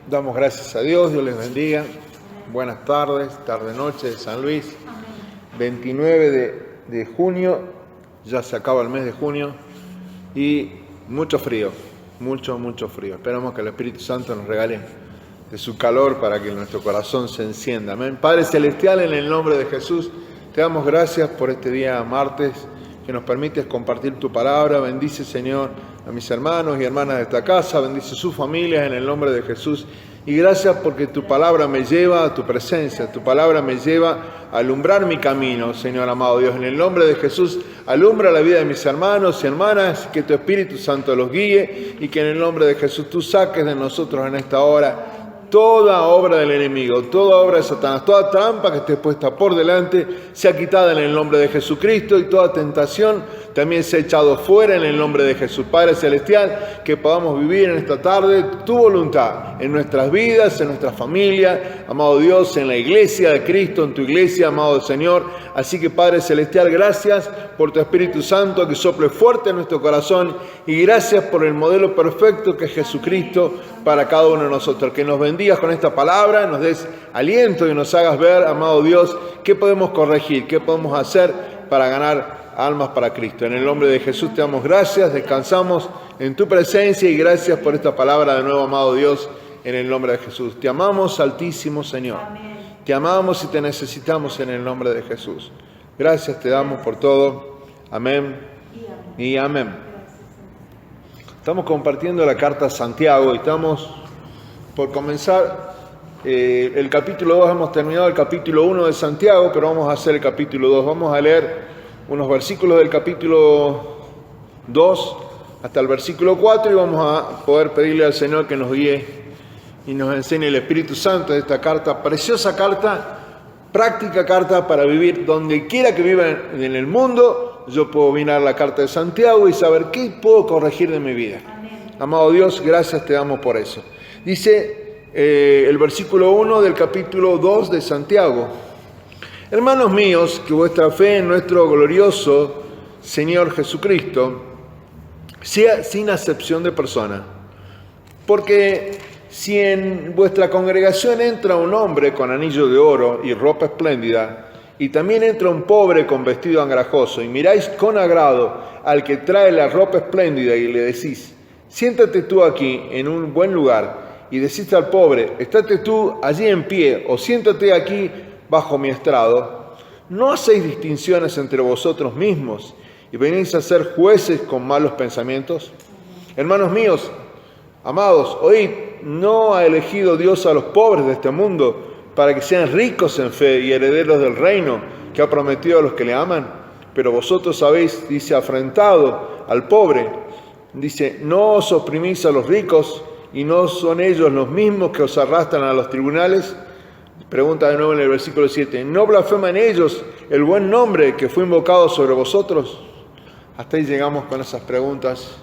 Damos gracias a Dios, Dios les bendiga. Buenas tardes, tarde-noche de San Luis. 29 de junio, ya se acaba el mes de junio y mucho frío, mucho frío. Esperamos que el Espíritu Santo nos regale de su calor para que nuestro corazón se encienda. Amén. Padre Celestial, en el nombre de Jesús, te damos gracias por este día martes que nos permites compartir tu palabra. Bendice, Señor, a mis hermanos y hermanas de esta casa, bendice sus familias en el nombre de Jesús. Y gracias porque tu palabra me lleva a tu presencia, tu palabra me lleva a alumbrar mi camino, Señor amado Dios. En el nombre de Jesús, alumbra la vida de mis hermanos y hermanas, que tu Espíritu Santo los guíe y que en el nombre de Jesús tú saques de nosotros en esta hora toda obra del enemigo, toda obra de Satanás, toda trampa que esté puesta por delante, sea quitada en el nombre de Jesucristo, y toda tentación también sea echado fuera en el nombre de Jesús. Padre Celestial, que podamos vivir en esta tarde tu voluntad en nuestras vidas, en nuestra familia, amado Dios, en la iglesia de Cristo, en tu iglesia, amado Señor. Así que Padre Celestial, gracias por tu Espíritu Santo que sople fuerte en nuestro corazón, y gracias por el modelo perfecto que es Jesucristo para cada uno de nosotros. Que nos bendigas con esta palabra, nos des aliento y nos hagas ver, amado Dios, qué podemos corregir, qué podemos hacer para ganar almas para Cristo. En el nombre de Jesús te damos gracias, descansamos en tu presencia y gracias por esta palabra de nuevo, amado Dios, en el nombre de Jesús. Te amamos, Altísimo Señor. Amén. Te amamos y te necesitamos en el nombre de Jesús. Gracias te damos por todo. Amén y amén. Estamos compartiendo la carta a Santiago y estamos por comenzar el capítulo 2. Hemos terminado el capítulo 1 de Santiago, pero vamos a hacer el capítulo 2. Vamos a leer unos versículos del capítulo 2 hasta el versículo 4 y vamos a poder pedirle al Señor que nos guíe y nos enseñe el Espíritu Santo de esta carta, preciosa carta, práctica carta para vivir donde quiera que viva en el mundo. Yo puedo mirar la carta de Santiago y saber qué puedo corregir de mi vida. Amén. Amado Dios, gracias te damos por eso. Dice el versículo 1 del capítulo 2 de Santiago: hermanos míos, que vuestra fe en nuestro glorioso Señor Jesucristo sea sin acepción de persona. Porque si en vuestra congregación entra un hombre con anillo de oro y ropa espléndida, y también entra un pobre con vestido andrajoso, y miráis con agrado al que trae la ropa espléndida y le decís: siéntate tú aquí en un buen lugar, y decís al pobre: estate tú allí en pie, o siéntate aquí bajo mi estrado, ¿no hacéis distinciones entre vosotros mismos y venís a ser jueces con malos pensamientos? Hermanos míos, amados, oíd, ¿no ha elegido Dios a los pobres de este mundo para que sean ricos en fe y herederos del reino que ha prometido a los que le aman? Pero vosotros habéis, dice, afrentado al pobre. Dice: no os oprimís a los ricos, y no son ellos los mismos que os arrastran a los tribunales. Pregunta de nuevo en el versículo 7: ¿no blasfeman ellos el buen nombre que fue invocado sobre vosotros? Hasta ahí llegamos con esas preguntas.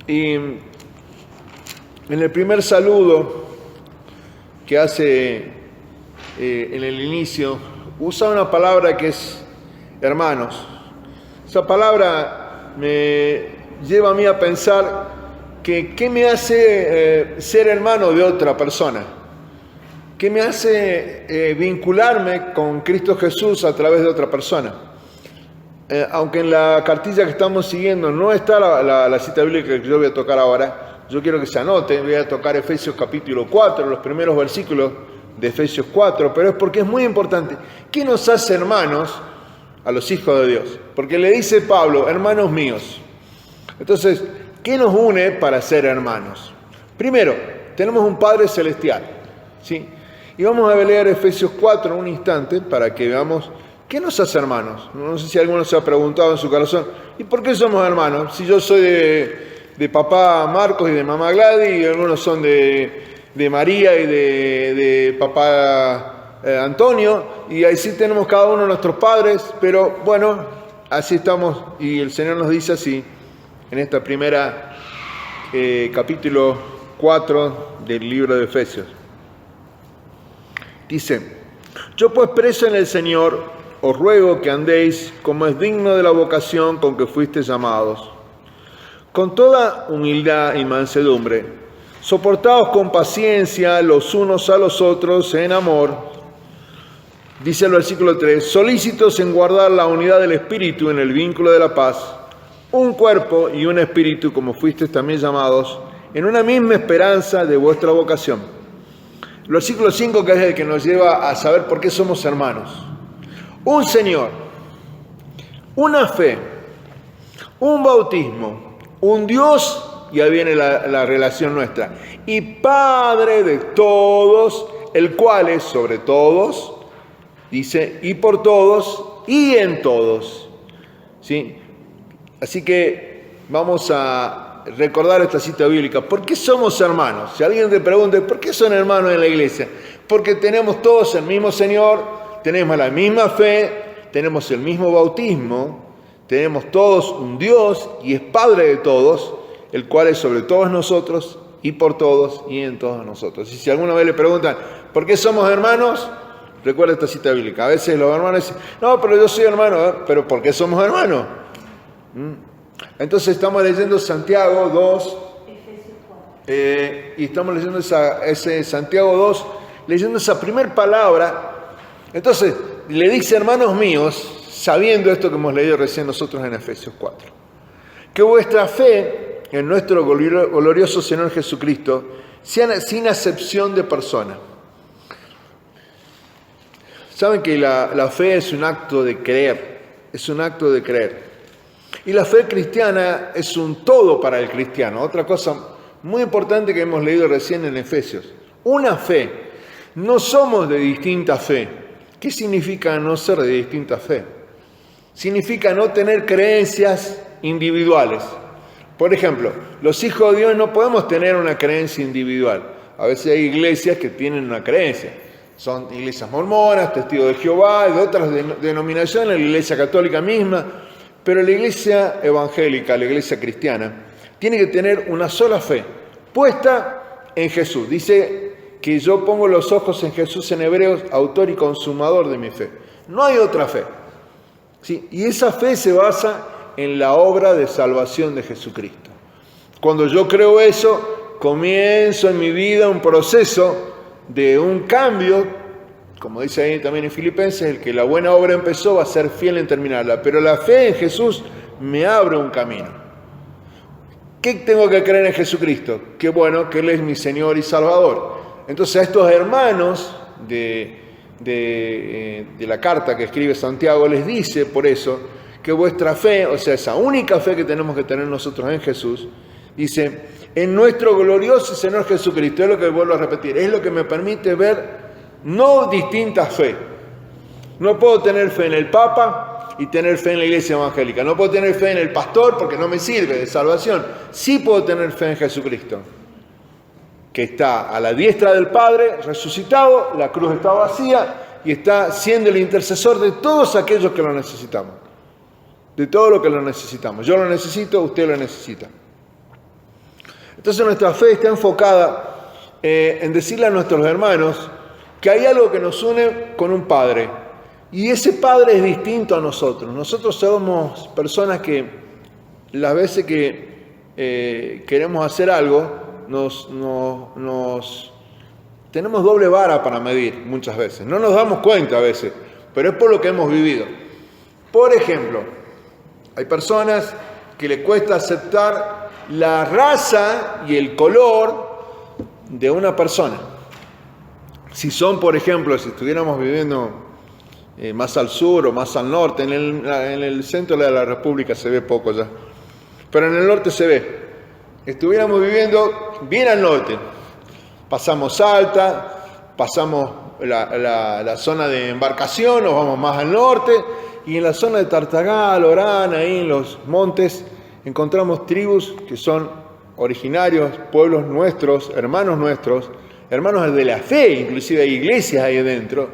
Y en el primer saludo que hace en el inicio, usa una palabra que es hermanos. Esa palabra me lleva a mí a pensar que ¿qué me hace ser hermano de otra persona? ¿Qué me hace vincularme con Cristo Jesús a través de otra persona? Aunque en la cartilla que estamos siguiendo no está la cita bíblica que yo voy a tocar ahora, yo quiero que se anote. Voy a tocar Efesios capítulo 4, los primeros versículos de Efesios 4, pero es porque es muy importante. ¿Qué nos hace hermanos a los hijos de Dios? Porque le dice Pablo: hermanos míos. Entonces, ¿qué nos une para ser hermanos? Primero, tenemos un Padre Celestial, ¿sí? Y vamos a leer Efesios 4 en un instante para que veamos qué nos hace hermanos. No sé si alguno se ha preguntado en su corazón: ¿y por qué somos hermanos? Si yo soy de papá Marcos y de mamá Gladys, y algunos son de María y de papá Antonio, y ahí sí tenemos cada uno de nuestros padres, pero bueno, así estamos, y el Señor nos dice así en esta primera capítulo 4 del libro de Efesios. Dice: yo pues, preso en el Señor, os ruego que andéis como es digno de la vocación con que fuisteis llamados, con toda humildad y mansedumbre, Soportaos con paciencia los unos a los otros en amor. Dice el versículo 3, solícitos en guardar la unidad del espíritu en el vínculo de la paz, un cuerpo y un espíritu, como fuisteis también llamados, en una misma esperanza de vuestra vocación. El versículo 5, que es el que nos lleva a saber por qué somos hermanos. Un Señor, una fe, un bautismo, un Dios, y ahí viene la relación nuestra, y Padre de todos, el cual es sobre todos, dice, y por todos, y en todos. ¿Sí? Así que vamos a recordar esta cita bíblica. ¿Por qué somos hermanos? Si alguien te pregunta, ¿por qué son hermanos en la iglesia? Porque tenemos todos el mismo Señor, tenemos la misma fe, tenemos el mismo bautismo, tenemos todos un Dios y es Padre de todos, el cual es sobre todos nosotros y por todos y en todos nosotros. Y si alguna vez le preguntan, ¿por qué somos hermanos? Recuerda esta cita bíblica. A veces los hermanos dicen, no, pero yo soy hermano, ¿eh? ¿Pero por qué somos hermanos? Entonces estamos leyendo Santiago 2, y estamos leyendo ese Santiago 2, leyendo esa primer palabra. Entonces le dice, hermanos míos, sabiendo esto que hemos leído recién nosotros en Efesios 4, que vuestra fe en nuestro glorioso Señor Jesucristo sea sin acepción de persona. Saben que la fe es un acto de creer, es un acto de creer. Y la fe cristiana es un todo para el cristiano. Otra cosa muy importante que hemos leído recién en Efesios. Una fe. No somos de distinta fe. ¿Qué significa no ser de distinta fe? Significa no tener creencias individuales. Por ejemplo, los hijos de Dios no podemos tener una creencia individual. A veces hay iglesias que tienen una creencia. Son iglesias mormonas, testigos de Jehová, de otras denominaciones, la iglesia católica misma. Pero la iglesia evangélica, la iglesia cristiana, tiene que tener una sola fe, puesta en Jesús. Dice que yo pongo los ojos en Jesús en Hebreos, autor y consumador de mi fe. No hay otra fe. ¿Sí? Y esa fe se basa en la obra de salvación de Jesucristo. Cuando yo creo eso, comienzo en mi vida un proceso de un cambio. Como dice ahí también en Filipenses, el que la buena obra empezó va a ser fiel en terminarla. Pero la fe en Jesús me abre un camino. ¿Qué tengo que creer en Jesucristo? Qué bueno que Él es mi Señor y Salvador. Entonces a estos hermanos de la carta que escribe Santiago les dice por eso que vuestra fe, o sea, esa única fe que tenemos que tener nosotros en Jesús, dice, en nuestro glorioso Señor Jesucristo. Es lo que vuelvo a repetir, es lo que me permite ver no distintas fe. No puedo tener fe en el Papa y tener fe en la iglesia evangélica. No puedo tener fe en el pastor porque no me sirve de salvación. Sí puedo tener fe en Jesucristo, que está a la diestra del Padre, resucitado, la cruz está vacía y está siendo el intercesor de todos aquellos que lo necesitamos. De todo lo que lo necesitamos. Yo lo necesito, usted lo necesita. Entonces nuestra fe está enfocada en decirle a nuestros hermanos que hay algo que nos une con un Padre, y ese Padre es distinto a nosotros. Nosotros somos personas que las veces que queremos hacer algo, tenemos doble vara para medir muchas veces. No nos damos cuenta a veces, pero es por lo que hemos vivido. Por ejemplo, hay personas que le cuesta aceptar la raza y el color de una persona. Si son, por ejemplo, si estuviéramos viviendo más al sur o más al norte, en el centro de la República se ve poco ya, pero en el norte se ve. Estuviéramos viviendo bien al norte, pasamos Salta, pasamos la zona de embarcación, nos vamos más al norte, y en la zona de Tartagal, Orán, ahí en los montes, encontramos tribus que son originarios, pueblos nuestros, hermanos de la fe, inclusive hay iglesias ahí adentro,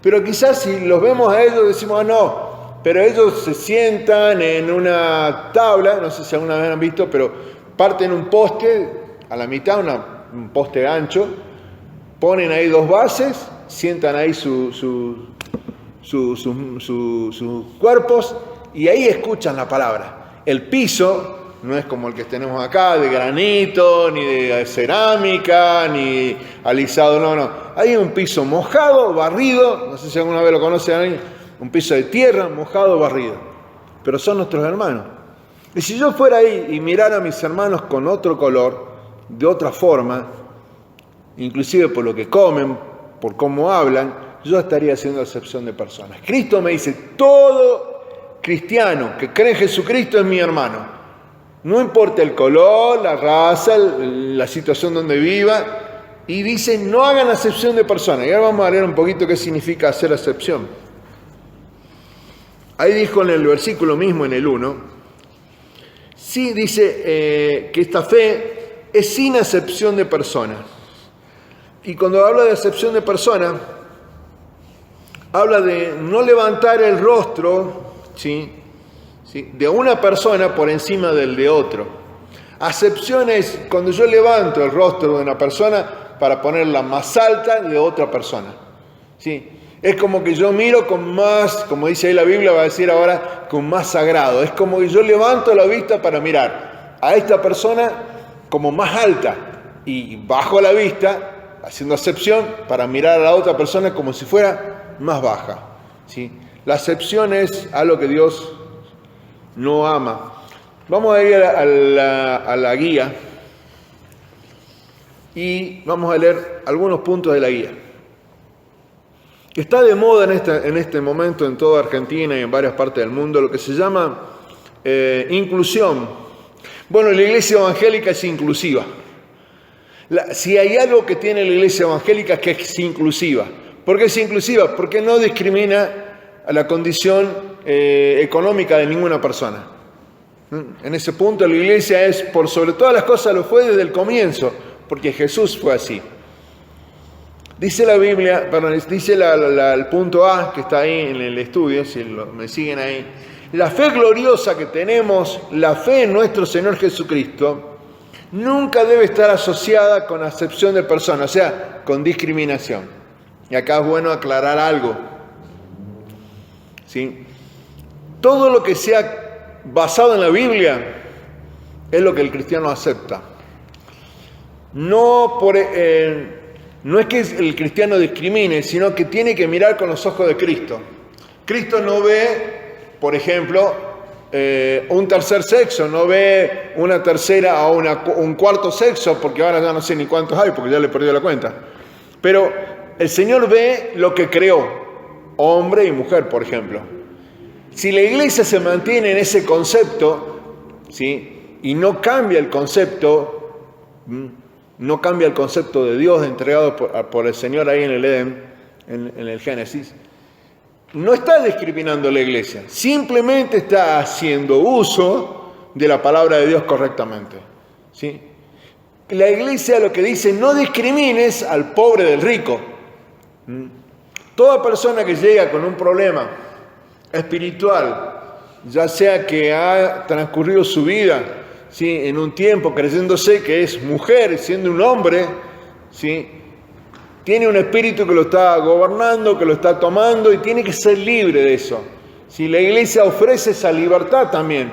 pero quizás si los vemos a ellos decimos, no, pero ellos se sientan en una tabla, no sé si alguna vez han visto, pero parten un poste a la mitad, un poste ancho, ponen ahí dos bases, sientan ahí sus cuerpos y ahí escuchan la palabra. El piso no es como el que tenemos acá, de granito, ni de cerámica, ni alisado, no. Hay un piso mojado, barrido, no sé si alguna vez lo conocen, un piso de tierra, mojado, barrido. Pero son nuestros hermanos. Y si yo fuera ahí y mirara a mis hermanos con otro color, de otra forma, inclusive por lo que comen, por cómo hablan, yo estaría haciendo acepción de personas. Cristo me dice, todo cristiano que cree en Jesucristo es mi hermano. No importa el color, la raza, la situación donde viva. Y dice, no hagan acepción de personas. Y ahora vamos a leer un poquito qué significa hacer acepción. Ahí dijo en el versículo mismo, en el 1, sí dice que esta fe es sin acepción de personas. Y cuando habla de acepción de personas, habla de no levantar el rostro, ¿sí? De una persona por encima del de otro. Acepción es cuando yo levanto el rostro de una persona para ponerla más alta de otra persona, ¿sí? Es como que yo miro con más, como dice ahí la Biblia, va a decir ahora, con más sagrado. Es como que yo levanto la vista para mirar a esta persona como más alta y bajo la vista, haciendo acepción, para mirar a la otra persona como si fuera más baja, ¿sí? La acepción es algo que Dios no ama. Vamos a ir a la guía y vamos a leer algunos puntos de la guía. Está de moda en este momento en toda Argentina y en varias partes del mundo lo que se llama inclusión. Bueno, la iglesia evangélica es inclusiva. Si hay algo que tiene la iglesia evangélica es que es inclusiva. ¿Por qué es inclusiva? Porque no discrimina a la condición económica de ninguna persona. En ese punto la iglesia es, por sobre todas las cosas, lo fue desde el comienzo, porque Jesús fue así. Dice la Biblia, perdón, dice el punto A, que está ahí en el estudio, si me siguen ahí. La fe gloriosa que tenemos, la fe en nuestro Señor Jesucristo, nunca debe estar asociada con acepción de personas, o sea, con discriminación. Y acá es bueno aclarar algo, ¿sí? Todo lo que sea basado en la Biblia es lo que el cristiano acepta. No es que el cristiano discrimine, sino que tiene que mirar con los ojos de Cristo. Cristo no ve, por ejemplo, un tercer sexo, no ve una tercera o un cuarto sexo, porque ahora ya no sé ni cuántos hay, porque ya le perdí la cuenta. Pero el Señor ve lo que creó, hombre y mujer, por ejemplo. Si la iglesia se mantiene en ese concepto, ¿sí? Y no cambia el concepto, no cambia el concepto de Dios entregado por el Señor ahí en el Edén, en el Génesis, no está discriminando a la iglesia, simplemente está haciendo uso de la palabra de Dios correctamente, ¿sí? La iglesia lo que dice, no discrimines al pobre del rico. Toda persona que llega con un problema espiritual, ya sea que ha transcurrido su vida, ¿sí? En un tiempo creyéndose que es mujer, siendo un hombre, ¿sí? Tiene un espíritu que lo está gobernando, que lo está tomando y tiene que ser libre de eso. Si la iglesia ofrece esa libertad también,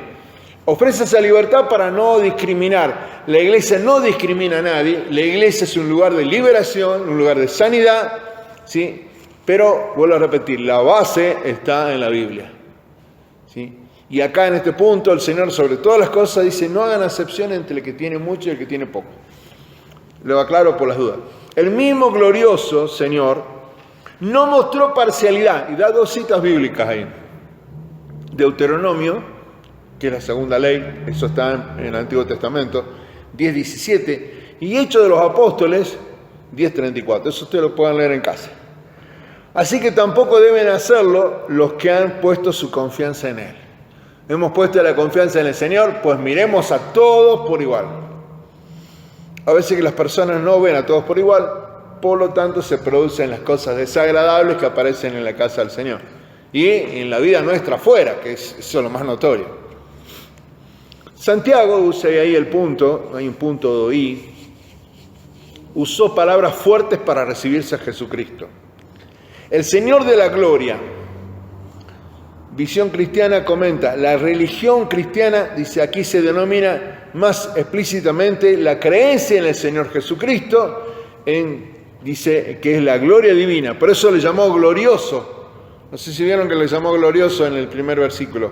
ofrece esa libertad para no discriminar. La iglesia no discrimina a nadie, la iglesia es un lugar de liberación, un lugar de sanidad, ¿sí? Pero, vuelvo a repetir, la base está en la Biblia, ¿sí? Y acá en este punto el Señor sobre todas las cosas dice, no hagan acepción entre el que tiene mucho y el que tiene poco. Lo aclaro por las dudas. El mismo glorioso Señor no mostró parcialidad, y da dos citas bíblicas ahí. Deuteronomio, que es la segunda ley, eso está en el Antiguo Testamento, 10:17, y Hechos de los Apóstoles, 10:34. Eso ustedes lo pueden leer en casa. Así que tampoco deben hacerlo los que han puesto su confianza en Él. Hemos puesto la confianza en el Señor, pues miremos a todos por igual. A veces que las personas no ven a todos por igual, por lo tanto se producen las cosas desagradables que aparecen en la casa del Señor. Y en la vida nuestra afuera, que es eso lo más notorio. Santiago, usa ahí el punto, hay un punto I, usó palabras fuertes para recibirse a Jesucristo. El Señor de la gloria Visión Cristiana comenta, la religión cristiana, dice, aquí se denomina más explícitamente la creencia en el Señor Jesucristo, dice que es la gloria divina, por eso le llamó glorioso. No sé si vieron que le llamó glorioso en el primer versículo.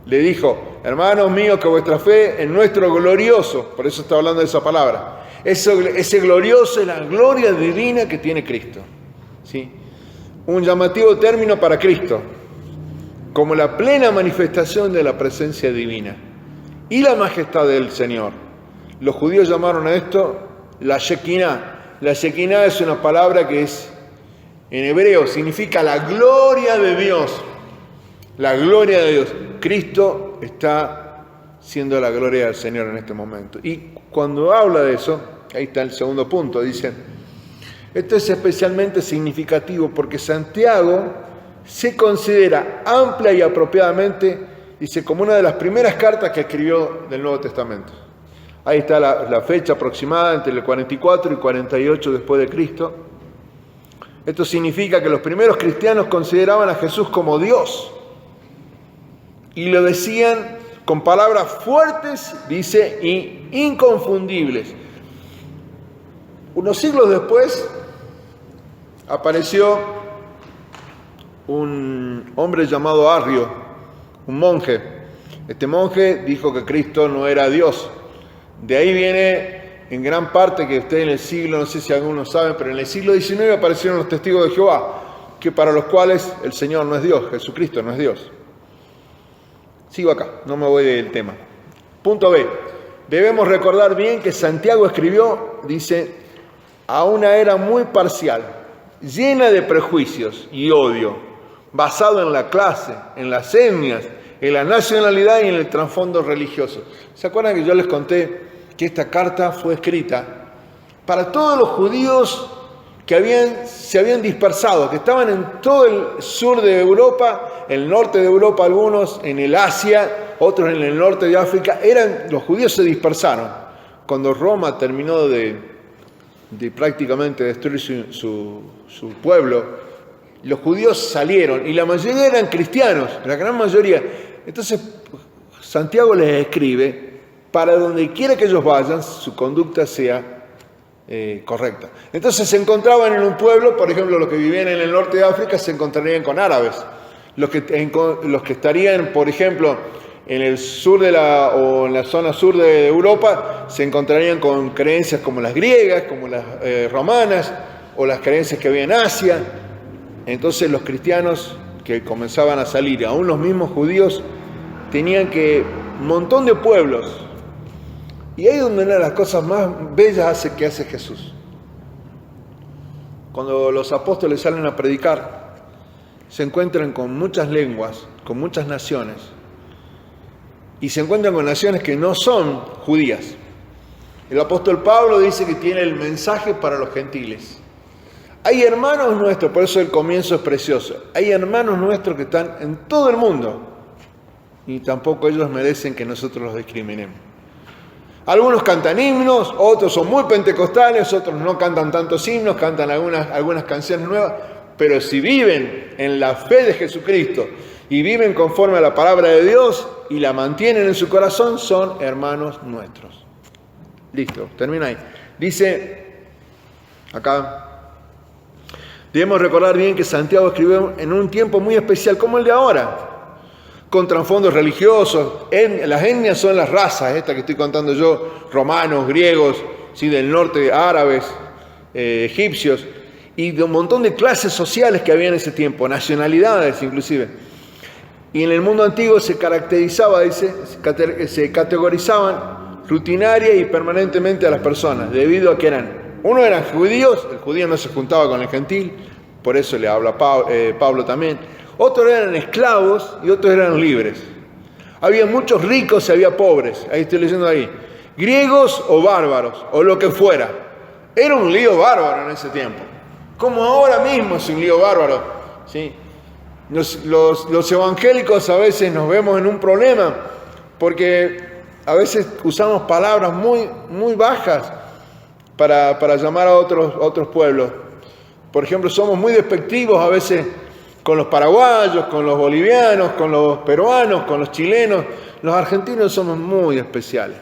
Le dijo, hermanos míos, que vuestra fe en nuestro glorioso, por eso está hablando de esa palabra. Ese glorioso es la gloria divina que tiene Cristo. ¿Sí? Un llamativo término para Cristo, como la plena manifestación de la presencia divina y la majestad del Señor. Los judíos llamaron a esto la Shekinah. La Shekinah es una palabra que es, en hebreo, significa la gloria de Dios. La gloria de Dios. Cristo está siendo la gloria del Señor en este momento. Y cuando habla de eso, ahí está el segundo punto, dice, esto es especialmente significativo porque Santiago se considera amplia y apropiadamente, dice, como una de las primeras cartas que escribió del Nuevo Testamento. Ahí está la fecha aproximada entre el 44 y 48 después de Cristo. Esto significa que los primeros cristianos consideraban a Jesús como Dios y lo decían con palabras fuertes, dice, y inconfundibles. Unos siglos después apareció un hombre llamado Arrio, un monje. Este monje dijo que Cristo no era Dios. De ahí viene en gran parte que usted en el siglo, no sé si algunos saben, pero en el siglo XIX aparecieron los testigos de Jehová, que para los cuales el Señor no es Dios, Jesucristo no es Dios. Sigo acá, no me voy del tema. Punto B. Debemos recordar bien que Santiago escribió, dice, a una era muy parcial, llena de prejuicios y odio, basado en la clase, en las etnias, en la nacionalidad y en el trasfondo religioso. ¿Se acuerdan que yo les conté que esta carta fue escrita para todos los judíos que se habían dispersado, que estaban en todo el sur de Europa, el norte de Europa algunos, en el Asia, otros en el norte de África? Los judíos se dispersaron. Cuando Roma terminó de prácticamente destruir su pueblo, los judíos salieron y la mayoría eran cristianos, la gran mayoría. Entonces Santiago les escribe para donde quiera que ellos vayan, su conducta sea correcta. Entonces se encontraban en un pueblo, por ejemplo, los que vivían en el norte de África se encontrarían con árabes. Los que estarían, por ejemplo, en el sur o en la zona sur de Europa, se encontrarían con creencias como las griegas, como las romanas, o las creencias que había en Asia. Entonces los cristianos que comenzaban a salir, aún los mismos judíos, tenían un montón de pueblos. Y ahí es donde una de las cosas más bellas que hace Jesús. Cuando los apóstoles salen a predicar, se encuentran con muchas lenguas, con muchas naciones. Y se encuentran con naciones que no son judías. El apóstol Pablo dice que tiene el mensaje para los gentiles. Hay hermanos nuestros, por eso el comienzo es precioso. Hay hermanos nuestros que están en todo el mundo y tampoco ellos merecen que nosotros los discriminemos. Algunos cantan himnos, otros son muy pentecostales, otros no cantan tantos himnos, cantan algunas canciones nuevas, pero si viven en la fe de Jesucristo y viven conforme a la palabra de Dios y la mantienen en su corazón, son hermanos nuestros. Listo, termina ahí. Dice acá, debemos recordar bien que Santiago escribió en un tiempo muy especial como el de ahora, con trasfondos religiosos. Las etnias son las razas, esta que estoy contando yo, romanos, griegos, ¿sí? Del norte, árabes, egipcios, y de un montón de clases sociales que había en ese tiempo, nacionalidades inclusive. Y en el mundo antiguo se categorizaban rutinaria y permanentemente a las personas, debido a que uno eran judíos, el judío no se juntaba con el gentil, por eso le habla Pablo también. Otros eran esclavos y otros eran libres. Había muchos ricos y había pobres, ahí estoy leyendo ahí. Griegos o bárbaros, o lo que fuera. Era un lío bárbaro en ese tiempo. Como ahora mismo es un lío bárbaro, ¿sí? Los evangélicos a veces nos vemos en un problema porque a veces usamos palabras muy, muy bajas para llamar a otros pueblos. Por ejemplo, somos muy despectivos a veces con los paraguayos, con los bolivianos, con los peruanos, con los chilenos. Los argentinos somos muy especiales.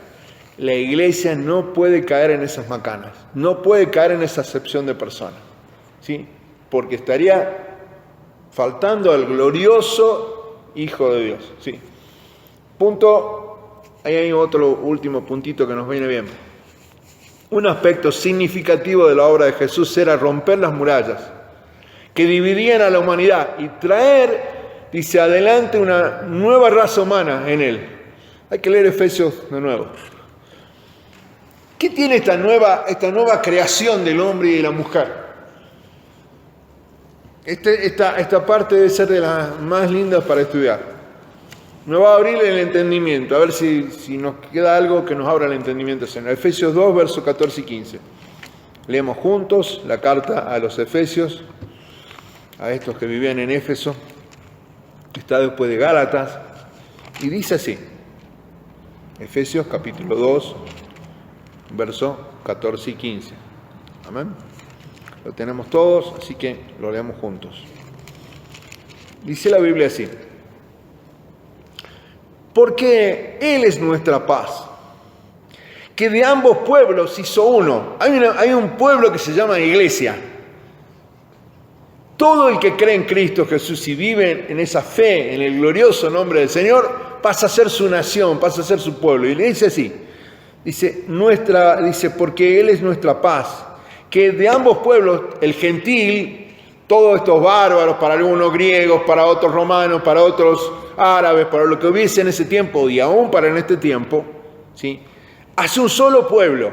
La iglesia no puede caer en esas macanas, no puede caer en esa acepción de personas, ¿sí? Porque estaría faltando al glorioso Hijo de Dios, ¿sí? Punto, ahí hay otro último puntito que nos viene bien. Un aspecto significativo de la obra de Jesús era romper las murallas que dividían a la humanidad y traer, dice, adelante una nueva raza humana en él. Hay que leer Efesios de nuevo. ¿Qué tiene esta nueva creación del hombre y de la mujer? Esta parte debe ser de las más lindas para estudiar. Me va a abrir el entendimiento, a ver si nos queda algo que nos abra el entendimiento. Efesios 2, versos 14 y 15. Leemos juntos la carta a los Efesios, a estos que vivían en Éfeso, que está después de Gálatas, y dice así, Efesios capítulo 2, versos 14 y 15. Amén. Lo tenemos todos, así que lo leemos juntos. Dice la Biblia así: porque Él es nuestra paz, que de ambos pueblos hizo uno. Hay un pueblo que se llama iglesia. Todo el que cree en Cristo Jesús y vive en esa fe, en el glorioso nombre del Señor, pasa a ser su nación, pasa a ser su pueblo. Y le dice así, dice, porque Él es nuestra paz, que de ambos pueblos, el gentil, todos estos bárbaros, para algunos griegos, para otros romanos, para otros árabes, para lo que hubiese en ese tiempo y aún para en este tiempo, ¿sí?, hace un solo pueblo.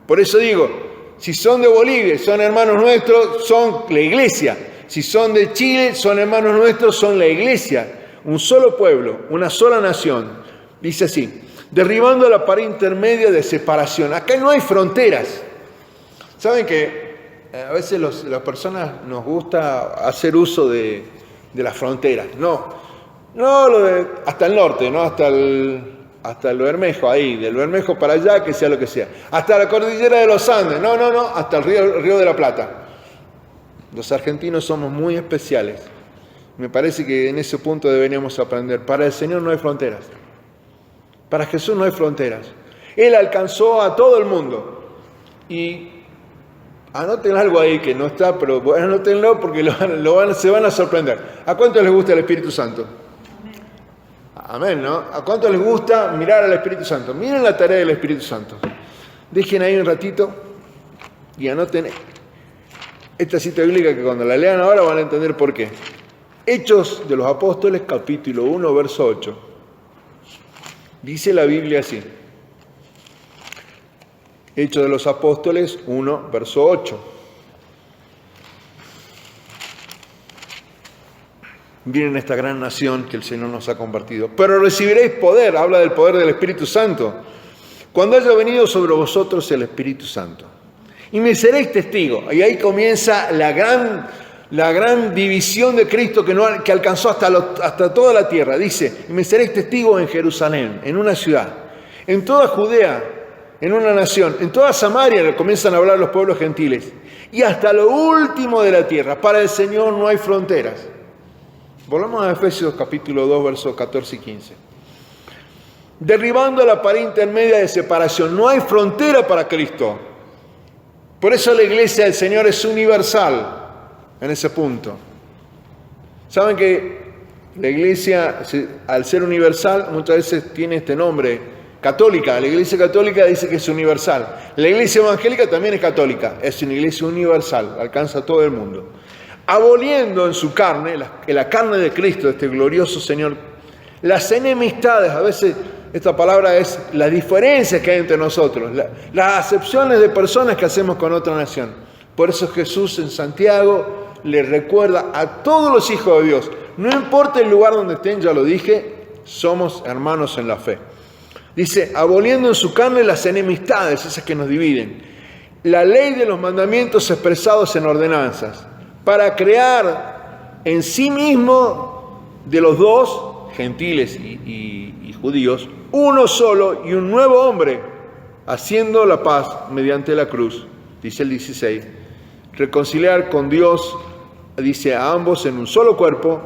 Por eso digo, si son de Bolivia, son hermanos nuestros, son la iglesia. Si son de Chile, son hermanos nuestros, son la iglesia. Un solo pueblo, una sola nación. Dice así, derribando la pared intermedia de separación. Acá no hay fronteras. ¿Saben que a veces las personas nos gusta hacer uso de las fronteras? Hasta el norte, ¿no? Hasta el Bermejo, ahí, del Bermejo para allá, que sea lo que sea. Hasta la cordillera de los Andes, hasta el río de la Plata. Los argentinos somos muy especiales. Me parece que en ese punto deberíamos aprender. Para el Señor no hay fronteras. Para Jesús no hay fronteras. Él alcanzó a todo el mundo. Y anoten algo ahí que no está, pero anótenlo porque se van a sorprender. ¿A cuántos les gusta el Espíritu Santo? Amén, ¿no? ¿A cuántos les gusta mirar al Espíritu Santo? Miren la tarea del Espíritu Santo. Dejen ahí un ratito y anoten esta cita bíblica que cuando la lean ahora van a entender por qué. Hechos de los Apóstoles, capítulo 1, verso 8. Dice la Biblia así. Hechos de los Apóstoles 1, verso 8. Miren esta gran nación que el Señor nos ha compartido. Pero recibiréis poder, habla del poder del Espíritu Santo, cuando haya venido sobre vosotros el Espíritu Santo. Y me seréis testigos. Y ahí comienza la gran división de Cristo que alcanzó hasta toda la tierra. Dice, y me seréis testigos en Jerusalén, en una ciudad, en toda Judea, en una nación, en toda Samaria, comienzan a hablar los pueblos gentiles, y hasta lo último de la tierra. Para el Señor no hay fronteras. Volvamos a Efesios capítulo 2, versos 14 y 15. Derribando la pared intermedia de separación. No hay frontera para Cristo. Por eso la iglesia del Señor es universal en ese punto. Saben que la iglesia, al ser universal, muchas veces tiene este nombre, católica. La iglesia católica dice que es universal. La iglesia evangélica también es católica. Es una iglesia universal, alcanza a todo el mundo. Aboliendo en su carne, la carne de Cristo, este glorioso Señor, las enemistades. A veces esta palabra es las diferencias que hay entre nosotros, las acepciones de personas que hacemos con otra nación. Por eso Jesús en Santiago le recuerda a todos los hijos de Dios, no importa el lugar donde estén, ya lo dije, somos hermanos en la fe. Dice, aboliendo en su carne las enemistades, esas que nos dividen, la ley de los mandamientos expresados en ordenanzas, para crear en sí mismo de los dos, gentiles y judíos, uno solo y un nuevo hombre, haciendo la paz mediante la cruz, dice el 16, reconciliar con Dios dice, a ambos en un solo cuerpo,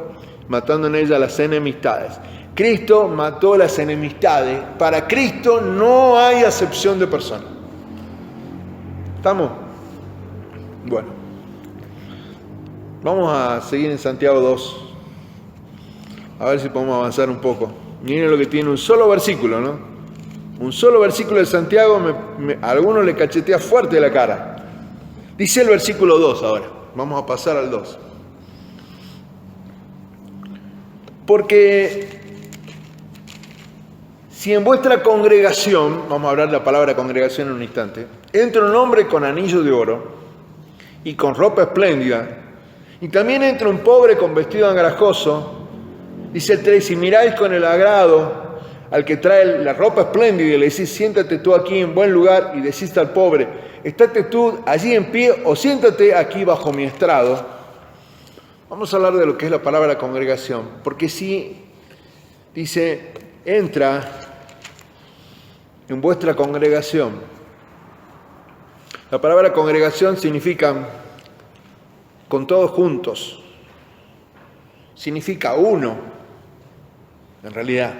matando en ella las enemistades. Cristo mató las enemistades. Para Cristo no hay acepción de persona. ¿Estamos? Bueno. Vamos a seguir en Santiago 2. A ver si podemos avanzar un poco. Miren lo que tiene un solo versículo, ¿no? Un solo versículo de Santiago, a algunos le cachetea fuerte la cara. Dice el versículo 2 ahora. Vamos a pasar al 2. Porque si en vuestra congregación, vamos a hablar de la palabra congregación en un instante, entra un hombre con anillo de oro y con ropa espléndida, y también entra un pobre con vestido andrajoso, dice el 3, si miráis con el agrado al que trae la ropa espléndida y le decís, siéntate tú aquí en buen lugar, y decís al pobre, estate tú allí en pie o siéntate aquí bajo mi estrado. Vamos a hablar de lo que es la palabra congregación, porque si dice, entra en vuestra congregación. La palabra congregación significa con todos juntos, significa uno, en realidad.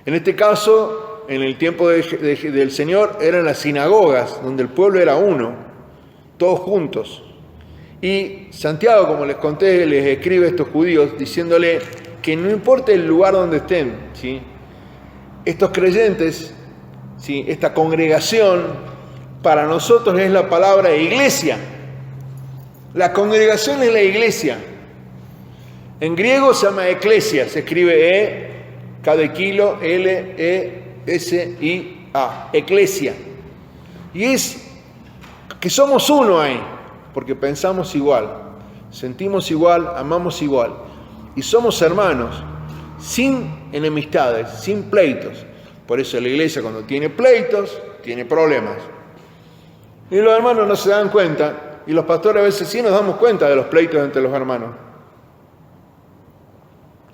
En este caso, en el tiempo del Señor, eran las sinagogas, donde el pueblo era uno, todos juntos. Y Santiago, como les conté, les escribe a estos judíos diciéndole que no importa el lugar donde estén, ¿sí? Estos creyentes, ¿sí? Esta congregación, para nosotros es la palabra iglesia. La congregación es la iglesia. En griego se llama eclesia, se escribe cada kilo, L-E-S-I-A, eclesia. Y es que somos uno ahí, porque pensamos igual, sentimos igual, amamos igual. Y somos hermanos, sin enemistades, sin pleitos. Por eso la iglesia cuando tiene pleitos, tiene problemas. Y los hermanos no se dan cuenta, y los pastores a veces sí nos damos cuenta de los pleitos entre los hermanos.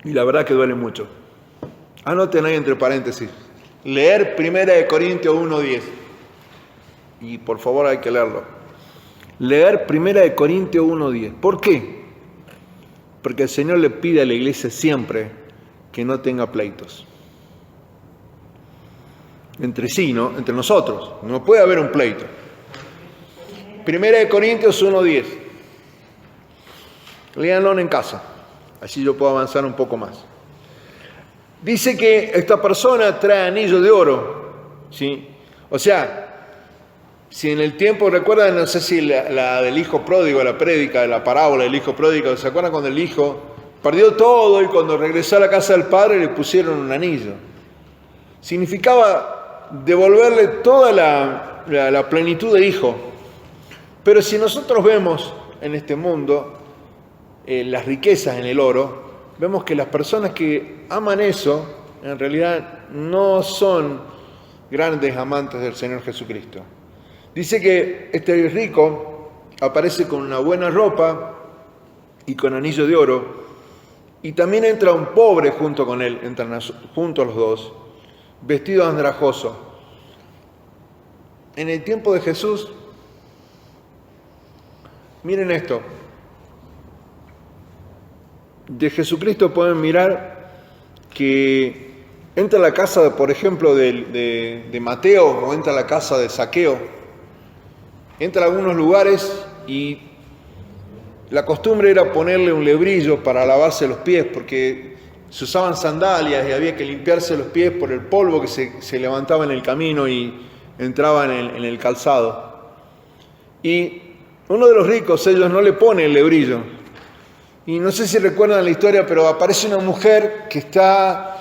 Y la verdad que duele mucho. Anoten ahí entre paréntesis. Leer 1 Corintios 1:10. Y por favor hay que leerlo. Leer 1 Corintios 1:10. ¿Por qué? Porque el Señor le pide a la iglesia siempre que no tenga pleitos. Entre sí, ¿no? Entre nosotros. No puede haber un pleito. 1 Corintios 1:10. Léanlo en casa. Así yo puedo avanzar un poco más. Dice que esta persona trae anillo de oro, ¿sí? O sea, si en el tiempo, recuerdan, no sé si la del hijo pródigo, la prédica, la parábola del hijo pródigo, ¿se acuerdan cuando el hijo perdió todo y cuando regresó a la casa del padre le pusieron un anillo? Significaba devolverle toda la plenitud de hijo. Pero si nosotros vemos en este mundo las riquezas en el oro, vemos que las personas que aman eso, en realidad no son grandes amantes del Señor Jesucristo. Dice que este rico aparece con una buena ropa y con anillo de oro, y también entra un pobre junto con él, entran juntos los dos, vestido andrajoso. En el tiempo de Jesús, miren esto, de Jesucristo pueden mirar que entra a la casa, por ejemplo, de Mateo, o entra a la casa de Zaqueo, entra a algunos lugares y la costumbre era ponerle un lebrillo para lavarse los pies, porque se usaban sandalias y había que limpiarse los pies por el polvo que se levantaba en el camino y entraba en el calzado. Y uno de los ricos, ellos no le pone el lebrillo. Y no sé si recuerdan la historia, pero aparece una mujer que está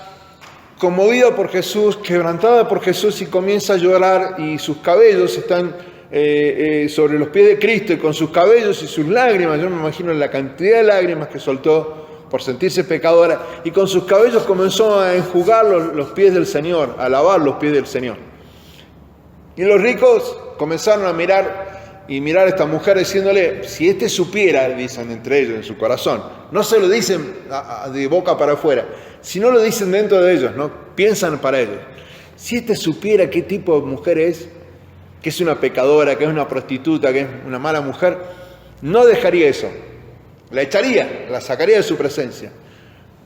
conmovida por Jesús, quebrantada por Jesús, y comienza a llorar, y sus cabellos están sobre los pies de Cristo, y con sus cabellos y sus lágrimas, yo me imagino la cantidad de lágrimas que soltó por sentirse pecadora, y con sus cabellos comenzó a enjugar los pies del Señor, a lavar los pies del Señor. Y los ricos comenzaron a mirar a esta mujer diciéndole, si este supiera, dicen entre ellos en su corazón, no se lo dicen de boca para afuera, sino lo dicen dentro de ellos, ¿no? Piensan para ellos. Si este supiera qué tipo de mujer es, que es una pecadora, que es una prostituta, que es una mala mujer, no dejaría eso. La echaría, la sacaría de su presencia.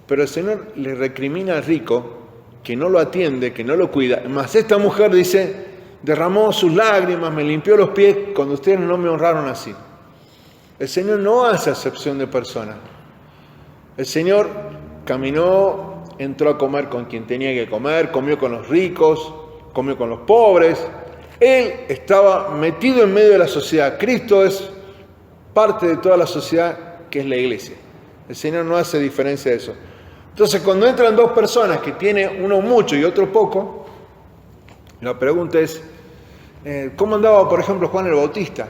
Pero el Señor le recrimina al rico que no lo atiende, que no lo cuida. Más esta mujer dice, derramó sus lágrimas, me limpió los pies cuando ustedes no me honraron así. El Señor no hace acepción de personas. El Señor caminó, entró a comer con quien tenía que comer, comió con los ricos, comió con los pobres. Él estaba metido en medio de la sociedad. Cristo es parte de toda la sociedad que es la iglesia. El Señor no hace diferencia de eso. Entonces, cuando entran dos personas que tiene uno mucho y otro poco, la pregunta es, ¿cómo andaba, por ejemplo, Juan el Bautista?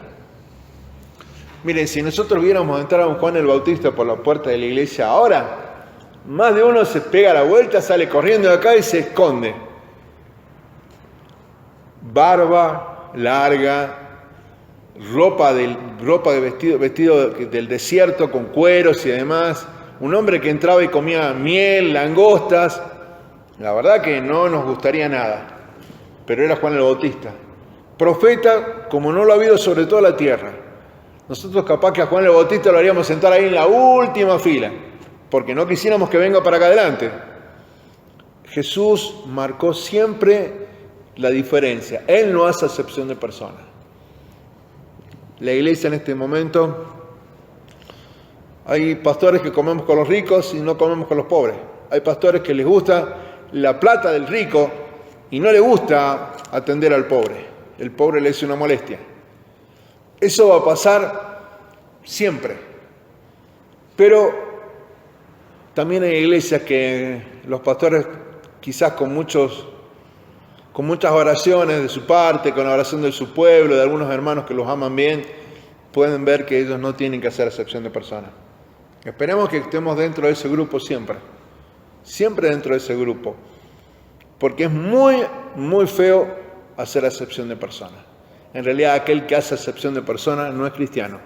Miren, si nosotros viéramos entrar a un Juan el Bautista por la puerta de la iglesia ahora, más de uno se pega la vuelta, sale corriendo de acá y se esconde. Barba larga, ropa de vestido del desierto con cueros y demás. Un hombre que entraba y comía miel, langostas. La verdad que no nos gustaría nada. Pero era Juan el Bautista. Profeta como no lo ha habido sobre toda la tierra. Nosotros capaz que a Juan el Bautista lo haríamos sentar ahí en la última fila, porque no quisiéramos que venga para acá adelante. Jesús marcó siempre la diferencia. Él no hace acepción de personas. La iglesia en este momento, hay pastores que comemos con los ricos y no comemos con los pobres. Hay pastores que les gusta la plata del rico y no les gusta atender al pobre. El pobre le es una molestia. Eso va a pasar siempre. Pero también hay iglesias que los pastores, quizás con muchas oraciones de su parte, con la oración de su pueblo, de algunos hermanos que los aman bien, pueden ver que ellos no tienen que hacer acepción de personas. Esperemos que estemos dentro de ese grupo siempre. Siempre dentro de ese grupo. Porque es muy, muy feo hacer acepción de personas. En realidad, aquel que hace acepción de personas no es cristiano.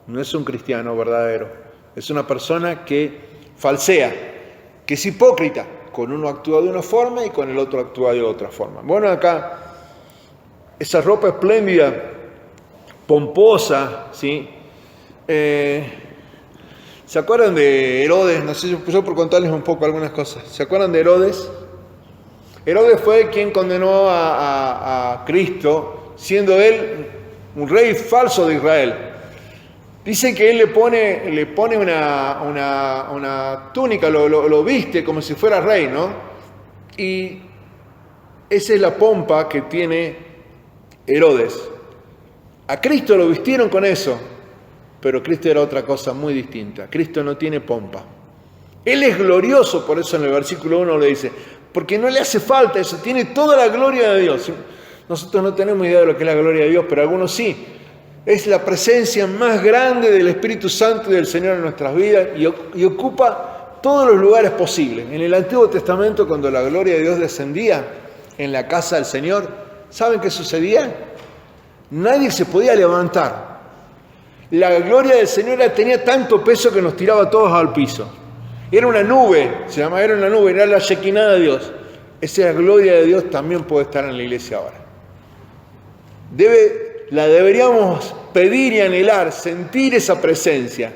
No es un cristiano verdadero. Es una persona que falsea, que es hipócrita. Con uno actúa de una forma y con el otro actúa de otra forma. Bueno, acá, esa ropa espléndida, pomposa, ¿sí? ¿Se acuerdan de Herodes? No sé, yo por contarles un poco algunas cosas. ¿Se acuerdan de Herodes? Herodes fue quien condenó a Cristo, siendo él un rey falso de Israel. Dice que él le pone una túnica, lo viste como si fuera rey, ¿no? Y esa es la pompa que tiene Herodes. A Cristo lo vistieron con eso, pero Cristo era otra cosa muy distinta. Cristo no tiene pompa. Él es glorioso, por eso en el versículo 1 le dice, porque no le hace falta eso, tiene toda la gloria de Dios. Nosotros no tenemos idea de lo que es la gloria de Dios, pero algunos sí. Es la presencia más grande del Espíritu Santo y del Señor en nuestras vidas y ocupa todos los lugares posibles. En el Antiguo Testamento, cuando la gloria de Dios descendía en la casa del Señor, ¿saben qué sucedía? Nadie se podía levantar. La gloria del Señor tenía tanto peso que nos tiraba todos al piso. Era una nube, era la Shekinah de Dios. Esa gloria de Dios también puede estar en la iglesia ahora. La deberíamos pedir y anhelar, sentir esa presencia.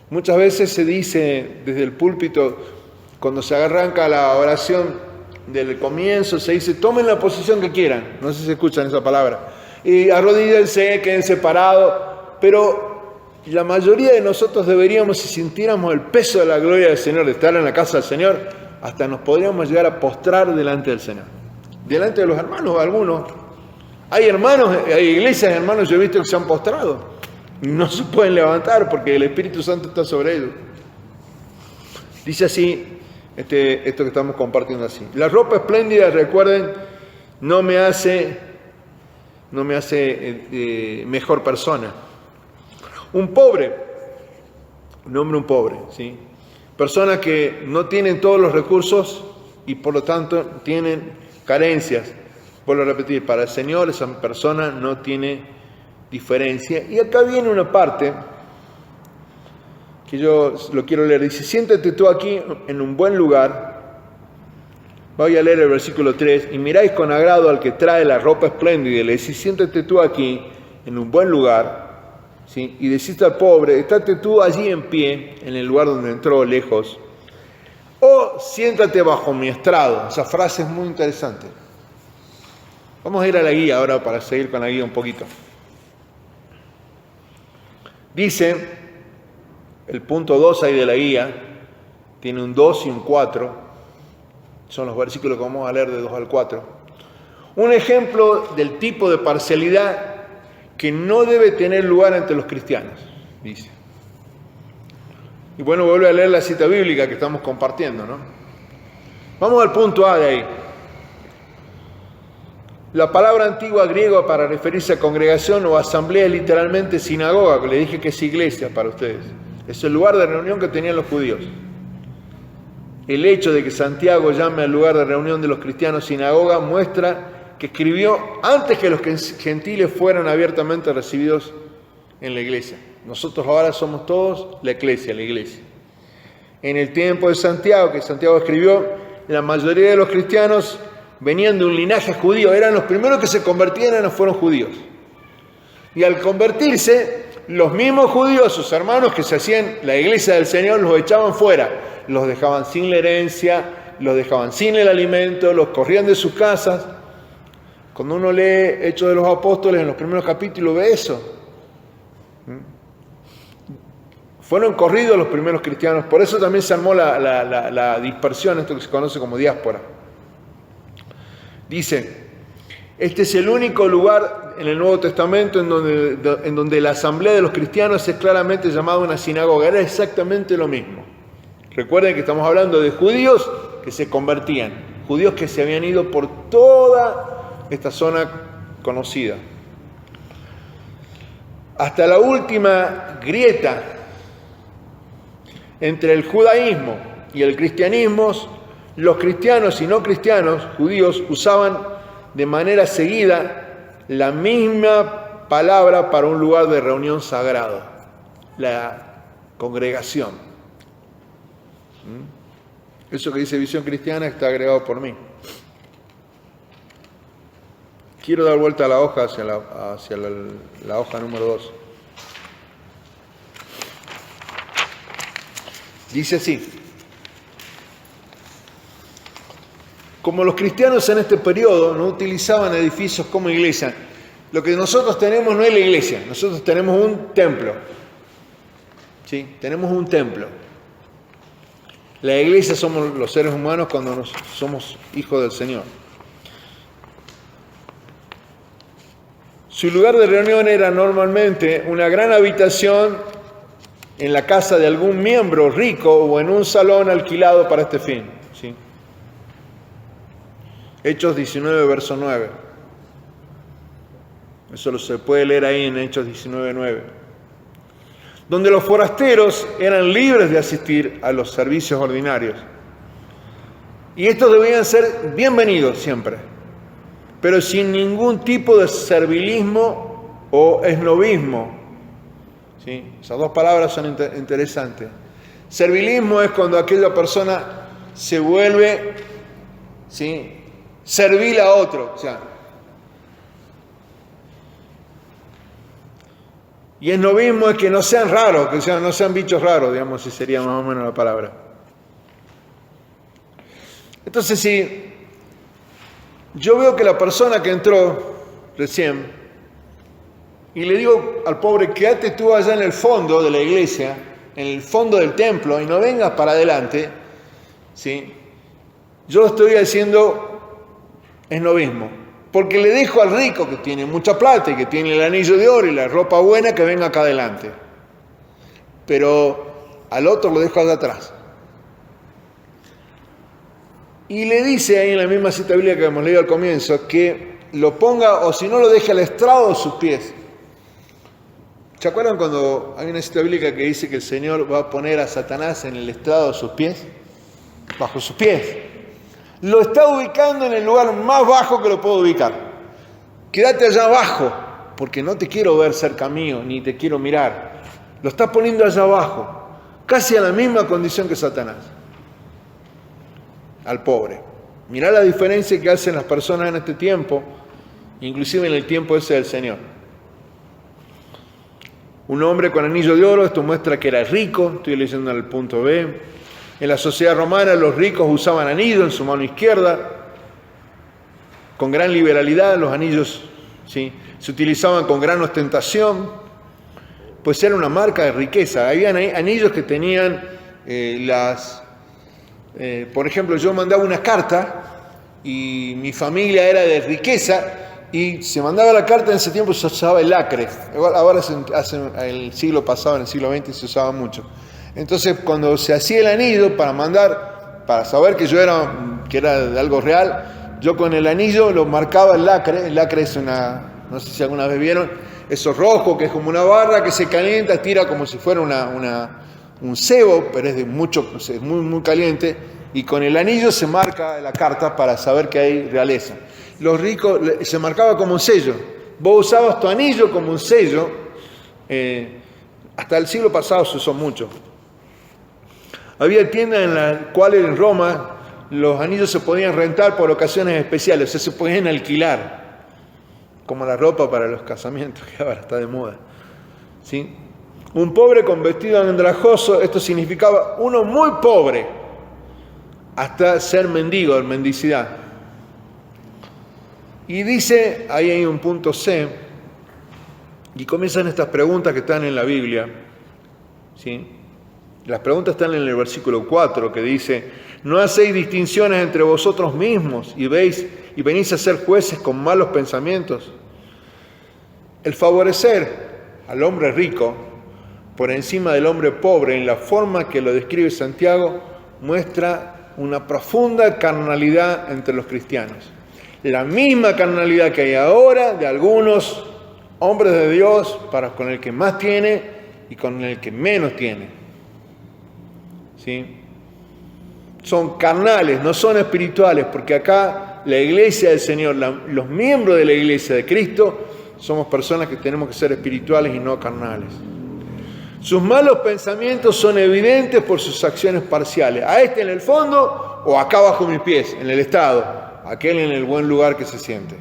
Muchas veces se dice desde el púlpito, cuando se arranca la oración del comienzo, se dice, tomen la posición que quieran. No sé si se escuchan esa palabra. Y arrodíllense, queden separados. Pero la mayoría de nosotros deberíamos, si sintiéramos el peso de la gloria del Señor, de estar en la casa del Señor, hasta nos podríamos llegar a postrar delante del Señor. Delante de los hermanos, algunos. Hay iglesias de hermanos, yo he visto que se han postrado. No se pueden levantar porque el Espíritu Santo está sobre ellos. Dice así, esto que estamos compartiendo así. La ropa espléndida, recuerden, no me hace mejor persona. Un pobre, un pobre, ¿sí? Personas que no tienen todos los recursos y por lo tanto tienen carencias. Vuelvo a repetir, para el Señor esa persona no tiene diferencia. Y acá viene una parte que yo lo quiero leer. Dice, siéntate tú aquí en un buen lugar. Voy a leer el versículo 3. Y miráis con agrado al que trae la ropa espléndida. Y le dice, siéntate tú aquí en un buen lugar. ¿sí? Y deciste al pobre, estate tú allí en pie, en el lugar donde entró, lejos, o siéntate bajo mi estrado. Esa frase es muy interesante. Vamos a ir a la guía ahora para seguir con la guía un poquito. Dice, el punto 2 ahí de la guía, tiene un 2 y un 4, son los versículos que vamos a leer de 2 al 4. Un ejemplo del tipo de parcialidad que no debe tener lugar entre los cristianos, dice. Y bueno, vuelve a leer la cita bíblica que estamos compartiendo, ¿no? Vamos al punto A de ahí. La palabra antigua griega para referirse a congregación o asamblea es literalmente sinagoga, que le dije que es iglesia para ustedes. Es el lugar de reunión que tenían los judíos. El hecho de que Santiago llame al lugar de reunión de los cristianos sinagoga muestra que escribió antes que los gentiles fueran abiertamente recibidos en la iglesia. Nosotros ahora somos todos la iglesia. En el tiempo de Santiago, que Santiago escribió, la mayoría de los cristianos venían de un linaje judío, eran los primeros que se convertían, fueron judíos. Y al convertirse, los mismos judíos, sus hermanos que se hacían la iglesia del Señor, los echaban fuera, los dejaban sin la herencia, los dejaban sin el alimento, los corrían de sus casas. Cuando uno lee Hechos de los Apóstoles en los primeros capítulos ve eso. Fueron corridos los primeros cristianos, por eso también se armó la dispersión, esto que se conoce como diáspora. Dice, este es el único lugar en el Nuevo Testamento en donde la asamblea de los cristianos es claramente llamada una sinagoga. Era exactamente lo mismo. Recuerden que estamos hablando de judíos que se convertían, judíos que se habían ido por toda esta zona conocida. Hasta la última grieta entre el judaísmo y el cristianismo, los cristianos y no cristianos, judíos, usaban de manera seguida la misma palabra para un lugar de reunión sagrado, la congregación. Eso que dice Visión Cristiana está agregado por mí. Quiero dar vuelta a la hoja hacia la hoja número 2. Dice así: como los cristianos en este periodo no utilizaban edificios como iglesia, lo que nosotros tenemos no es la iglesia, nosotros tenemos un templo. ¿Sí? Tenemos un templo. La iglesia somos los seres humanos cuando somos hijos del Señor. Su lugar de reunión era normalmente una gran habitación en la casa de algún miembro rico o en un salón alquilado para este fin. ¿Sí? Hechos 19, verso 9. Eso se puede leer ahí en Hechos 19, 9. Donde los forasteros eran libres de asistir a los servicios ordinarios. Y estos debían ser bienvenidos siempre, pero sin ningún tipo de servilismo o esnovismo. ¿Sí? Esas dos palabras son interesantes. Servilismo es cuando aquella persona se vuelve, ¿sí?, servil a otro. O sea, y esnovismo es que no sean raros, que no sean bichos raros, digamos, si sería más o menos la palabra. Entonces, si yo veo que la persona que entró recién, y le digo al pobre, quédate tú allá en el fondo de la iglesia, en el fondo del templo, y no vengas para adelante, ¿sí?, yo estoy haciendo esnovismo. Porque le dejo al rico que tiene mucha plata y que tiene el anillo de oro y la ropa buena que venga acá adelante. Pero al otro lo dejo allá atrás. Y le dice ahí en la misma cita bíblica que hemos leído al comienzo que lo ponga, o si no, lo deje al estrado de sus pies. ¿Se acuerdan cuando hay una cita bíblica que dice que el Señor va a poner a Satanás en el estrado de sus pies? Bajo sus pies. Lo está ubicando en el lugar más bajo que lo puedo ubicar. Quédate allá abajo, porque no te quiero ver cerca mío, ni te quiero mirar. Lo está poniendo allá abajo, casi a la misma condición que Satanás. Al pobre. Mirá la diferencia que hacen las personas en este tiempo, inclusive en el tiempo ese del Señor. Un hombre con anillo de oro, esto muestra que era rico, estoy leyendo en el punto B. En la sociedad romana los ricos usaban anillos en su mano izquierda, con gran liberalidad. Los anillos, ¿sí?, se utilizaban con gran ostentación, pues era una marca de riqueza. Habían anillos que tenían por ejemplo, yo mandaba una carta y mi familia era de riqueza, y se mandaba la carta, en ese tiempo se usaba el lacre. Ahora hace el siglo pasado, en el siglo XX, se usaba mucho. Entonces, cuando se hacía el anillo para mandar, para saber que era de algo real, yo con el anillo lo marcaba el lacre. El lacre es no sé si alguna vez vieron, eso rojo, que es como una barra que se calienta, tira como si fuera un cebo, pero es muy, muy caliente, y con el anillo se marca la carta para saber que hay realeza. Los ricos se marcaba como un sello. Vos usabas tu anillo como un sello. Hasta el siglo pasado se usó mucho. Había tiendas en las cuales en Roma los anillos se podían rentar por ocasiones especiales, o sea, se podían alquilar, como la ropa para los casamientos, que ahora está de moda, ¿sí? Un pobre con vestido andrajoso, esto significaba uno muy pobre, hasta ser mendigo, mendicidad. Y dice, ahí hay un punto C, y comienzan estas preguntas que están en la Biblia, ¿sí? Las preguntas están en el versículo 4, que dice: ¿no hacéis distinciones entre vosotros mismos y venís a ser jueces con malos pensamientos? El favorecer al hombre rico por encima del hombre pobre, en la forma que lo describe Santiago, muestra una profunda carnalidad entre los cristianos. La misma carnalidad que hay ahora de algunos hombres de Dios con el que más tiene y con el que menos tiene. ¿Sí? Son carnales, no son espirituales, porque acá la iglesia del Señor, los miembros de la iglesia de Cristo, somos personas que tenemos que ser espirituales y no carnales. Sus malos pensamientos son evidentes por sus acciones parciales. A este en el fondo o acá bajo mis pies, en el estado. Aquel en el buen lugar que se siente.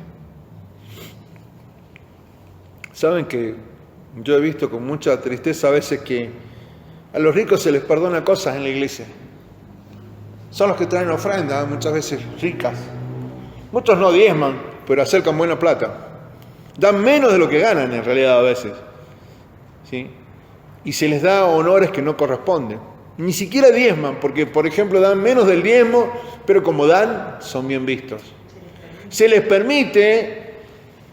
Saben que yo he visto con mucha tristeza a veces que a los ricos se les perdona cosas en la iglesia. Son los que traen ofrendas, muchas veces ricas. Muchos no diezman, pero acercan buena plata. Dan menos de lo que ganan en realidad a veces, ¿sí? Y se les da honores que no corresponden. Ni siquiera diezman, porque por ejemplo dan menos del diezmo, pero como dan, son bien vistos. Se les permite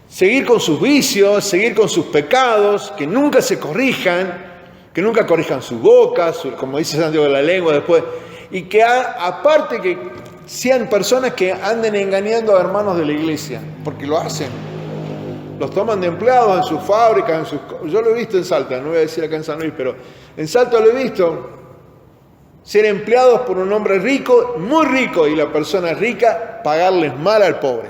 seguir con sus vicios, seguir con sus pecados, que nunca se corrijan, que nunca corrijan sus bocas, como dice Santiago de la lengua después, y que aparte que sean personas que anden engañando a hermanos de la iglesia, porque lo hacen. Los toman de empleados en sus fábricas, yo lo he visto en Salta, no voy a decir acá en San Luis, pero en Salta lo he visto. Ser empleados por un hombre rico, muy rico, y la persona rica pagarles mal al pobre.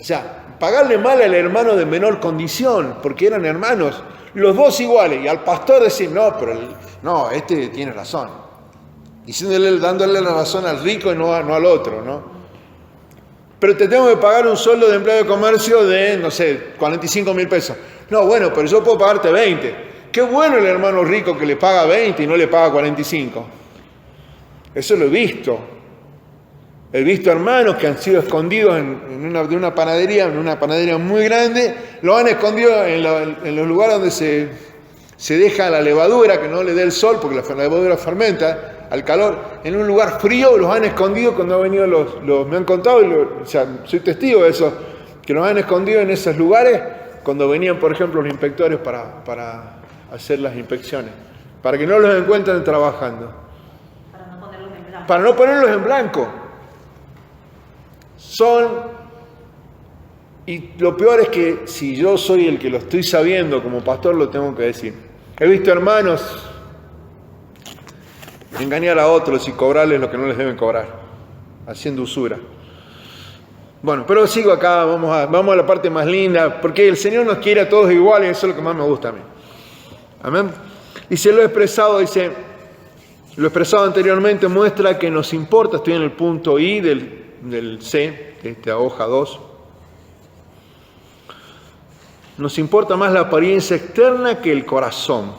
O sea, pagarle mal al hermano de menor condición, porque eran hermanos, los dos iguales, y al pastor decir, no, este tiene razón. Dándole la razón al rico y no al otro, ¿no? Pero te tengo que pagar un sueldo de empleado de comercio de, 45.000 pesos. No, bueno, pero yo puedo pagarte 20. Qué bueno el hermano rico que le paga 20 y no le paga 45. Eso lo he visto. He visto hermanos que han sido escondidos de una panadería muy grande, lo han escondido en los lugares donde se deja la levadura, que no le dé el sol, porque la levadura fermenta al calor, en un lugar frío, los han escondido cuando han venido me han contado, soy testigo de eso, que los han escondido en esos lugares cuando venían, por ejemplo, los inspectores para hacer las inspecciones, para que no los encuentren trabajando. Para no ponerlos en blanco. Y lo peor es que si yo soy el que lo estoy sabiendo como pastor, lo tengo que decir. He visto hermanos engañar a otros y cobrarles lo que no les deben cobrar, haciendo usura. Bueno, pero sigo acá, vamos a la parte más linda, porque el Señor nos quiere a todos iguales, eso es lo que más me gusta a mí. Amén. Dice, lo expresado anteriormente muestra que nos importa, estoy en el punto I del C, de esta hoja 2. Nos importa más la apariencia externa que el corazón.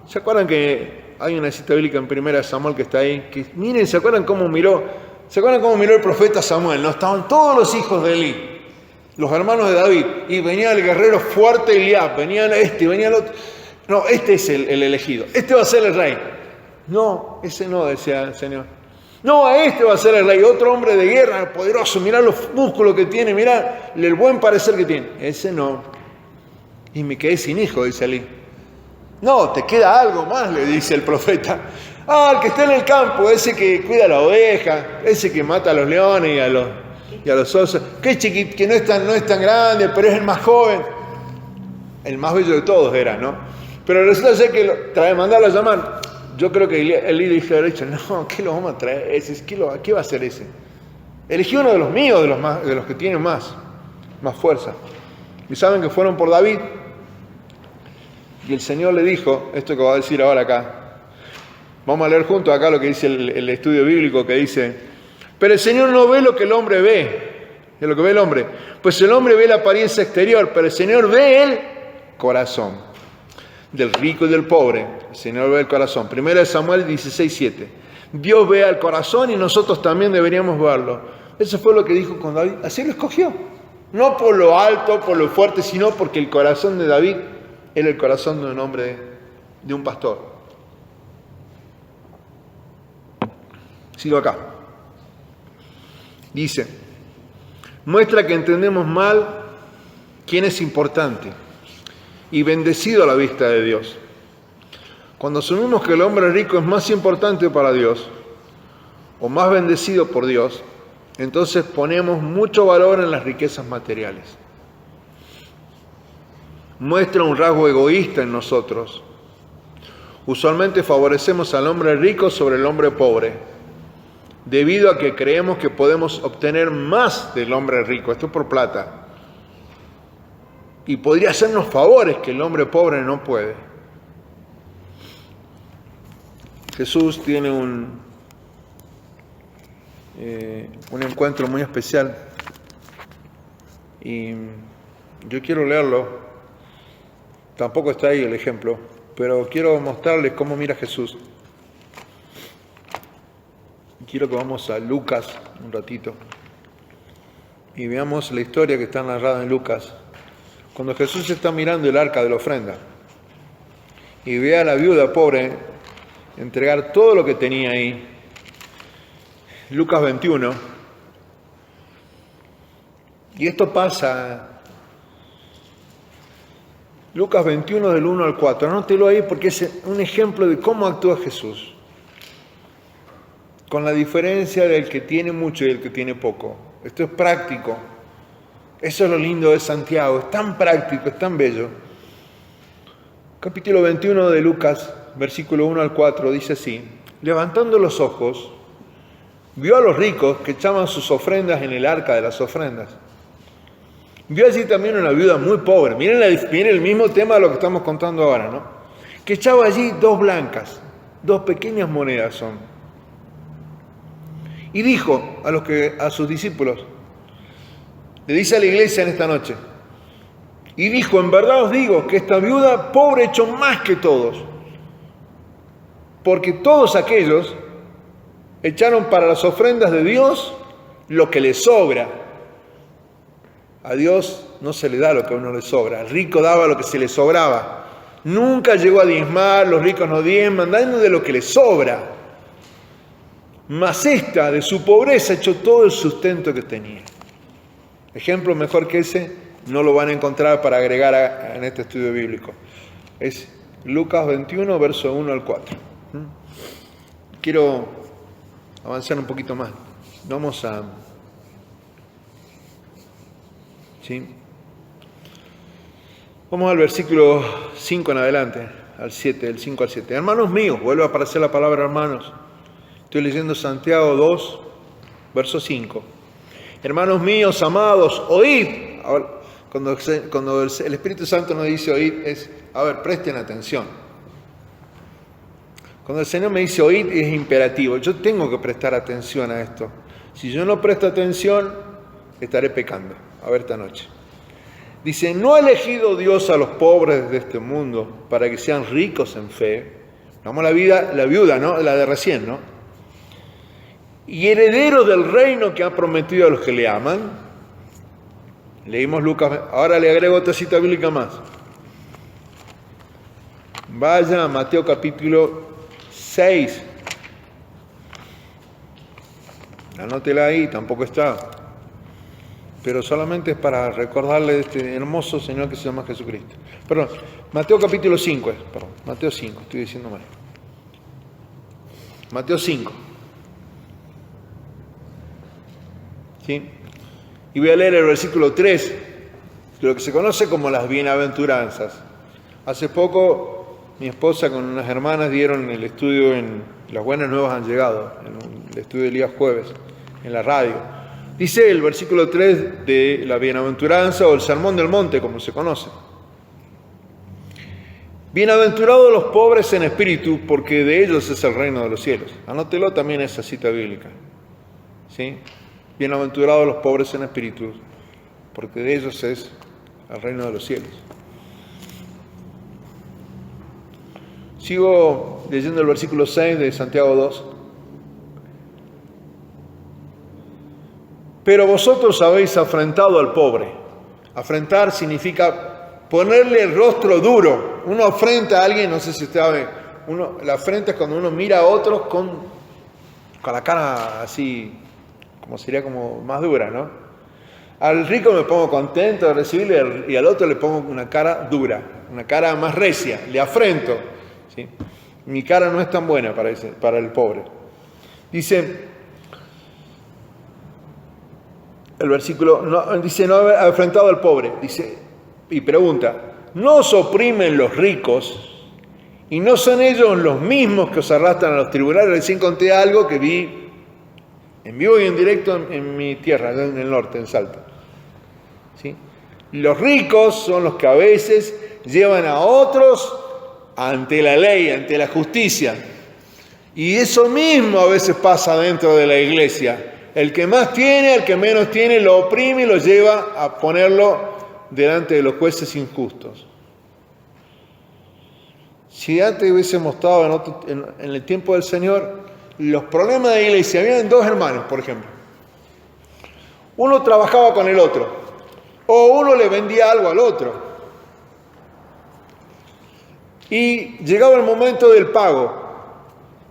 ¿Se acuerdan que hay una cita bíblica en 1 Samuel que está ahí? Que, miren, ¿se acuerdan cómo miró el profeta Samuel? ¿No? Estaban todos los hijos de Elí, los hermanos de David, y venía el guerrero fuerte Eliab, venía el otro. No, este es el elegido, este va a ser el rey. No, ese no, decía el Señor. No, este va a ser el rey, otro hombre de guerra, poderoso, mirá los músculos que tiene, mirá el buen parecer que tiene. Ese no. Y me quedé sin hijo, dice Elí. No, te queda algo más, le dice el profeta. El que está en el campo, ese que cuida a la oveja, ese que mata a los leones y a los osos, que es chiquito, que no es tan grande, pero es el más joven. El más bello de todos era, ¿no? Pero resulta ser que mandarlo a llamar. Yo creo que Elí dijo, no, ¿qué lo vamos a traer? ¿Qué va a hacer ese? Elegí uno de los míos, de los que tienen más fuerza. Y saben que fueron por David. Y el Señor le dijo, esto que va a decir ahora acá. Vamos a leer juntos acá lo que dice el estudio bíblico, que dice: pero el Señor no ve lo que el hombre ve, es lo que ve el hombre. Pues el hombre ve la apariencia exterior, pero el Señor ve el corazón. Del rico y del pobre, el Señor ve el corazón. 1 Samuel 16:7. Dios ve al corazón y nosotros también deberíamos verlo. Eso fue lo que dijo con David. Así lo escogió. No por lo alto, por lo fuerte, sino porque el corazón de David era el corazón de un hombre, de un pastor. Sigo acá. Dice: muestra que entendemos mal quién es importante y bendecido a la vista de Dios. Cuando asumimos que el hombre rico es más importante para Dios o más bendecido por Dios, entonces ponemos mucho valor en las riquezas materiales. Muestra un rasgo egoísta en nosotros. Usualmente favorecemos al hombre rico sobre el hombre pobre, debido a que creemos que podemos obtener más del hombre rico, esto es por plata, y podría hacernos favores que el hombre pobre no puede. Jesús tiene un encuentro muy especial y yo quiero leerlo. Tampoco está ahí el ejemplo, pero quiero mostrarles cómo mira Jesús. Quiero que vamos a Lucas un ratito y veamos la historia que está narrada en Lucas. Cuando Jesús está mirando el arca de la ofrenda y ve a la viuda pobre entregar todo lo que tenía ahí. Lucas 21. Y esto pasa. Lucas 21 del 1 al 4. Anótelo ahí porque es un ejemplo de cómo actúa Jesús. Con la diferencia del que tiene mucho y el que tiene poco. Esto es práctico. Eso es lo lindo de Santiago. Es tan práctico, es tan bello. Capítulo 21 de Lucas, versículo 1 al 4, dice así: levantando los ojos, vio a los ricos que echaban sus ofrendas en el arca de las ofrendas. Vio allí también una viuda muy pobre. Miren el mismo tema de lo que estamos contando ahora, ¿no? Que echaba allí 2 blancas, 2 pequeñas monedas son. Y dijo a sus discípulos, le dice a la iglesia en esta noche, y dijo: en verdad os digo que esta viuda pobre echó más que todos, porque todos aquellos echaron para las ofrendas de Dios lo que les sobra. A Dios no se le da lo que a uno le sobra. El rico daba lo que se le sobraba. Nunca llegó a diezmar, los ricos no diezman, dando de lo que les sobra. Mas esta, de su pobreza, echó todo el sustento que tenía. Ejemplo mejor que ese no lo van a encontrar para agregar en este estudio bíblico. Es Lucas 21, verso 1 al 4. Quiero avanzar un poquito más. Vamos a... ¿sí? Vamos al versículo 5 en adelante, al 7, del 5 al 7. Hermanos míos, vuelve a aparecer la palabra hermanos. Estoy leyendo Santiago 2, verso 5. Hermanos míos, amados, oíd. Ahora, cuando el Espíritu Santo nos dice oíd, es, a ver, presten atención. Cuando el Señor me dice oíd, es imperativo. Yo tengo que prestar atención a esto. Si yo no presto atención, estaré pecando. A ver esta noche. Dice, ¿no ha elegido Dios a los pobres de este mundo para que sean ricos en fe? Vamos a la viuda, ¿no? La de recién, ¿no? Y herederos del reino que ha prometido a los que le aman. Leímos Lucas, ahora le agrego otra cita bíblica más. Vaya a Mateo capítulo 6. Anótela ahí, tampoco está. Pero solamente es para recordarle de este hermoso Señor que se llama Jesucristo. Perdón, Mateo capítulo 5 perdón, Mateo 5, estoy diciendo mal. Mateo 5. ¿Sí? Y voy a leer el versículo 3, lo que se conoce como las bienaventuranzas. Hace poco mi esposa con unas hermanas dieron el estudio en Las Buenas Nuevas Han Llegado, en el estudio del día jueves, en la radio. Dice el versículo 3 de la bienaventuranza o el sermón del monte, como se conoce. Bienaventurados los pobres en espíritu, porque de ellos es el reino de los cielos. Anótelo también esa cita bíblica. ¿Sí? Bienaventurados los pobres en espíritu, porque de ellos es el reino de los cielos. Sigo leyendo el versículo 6 de Santiago 2. Pero vosotros habéis afrentado al pobre. Afrentar significa ponerle el rostro duro. Uno afrenta a alguien, no sé si usted sabe, la afrenta es cuando uno mira a otros con la cara así, como sería como más dura, ¿no? Al rico me pongo contento de recibirle y al otro le pongo una cara dura, una cara más recia, le afrento. ¿Sí? Mi cara no es tan buena para el pobre. Dice el versículo, no haber afrentado al pobre, dice, y pregunta, ¿no os oprimen los ricos y no son ellos los mismos que os arrastran a los tribunales? Recién conté algo que vi en vivo y en directo en mi tierra, allá en el norte, en Salta. ¿Sí? Los ricos son los que a veces llevan a otros ante la ley, ante la justicia. Y eso mismo a veces pasa dentro de la iglesia. El que más tiene, el que menos tiene, lo oprime y lo lleva a ponerlo delante de los jueces injustos. Si antes hubiésemos estado en el tiempo del Señor, los problemas de la iglesia, habían dos hermanos, por ejemplo. Uno trabajaba con el otro, o uno le vendía algo al otro. Y llegaba el momento del pago,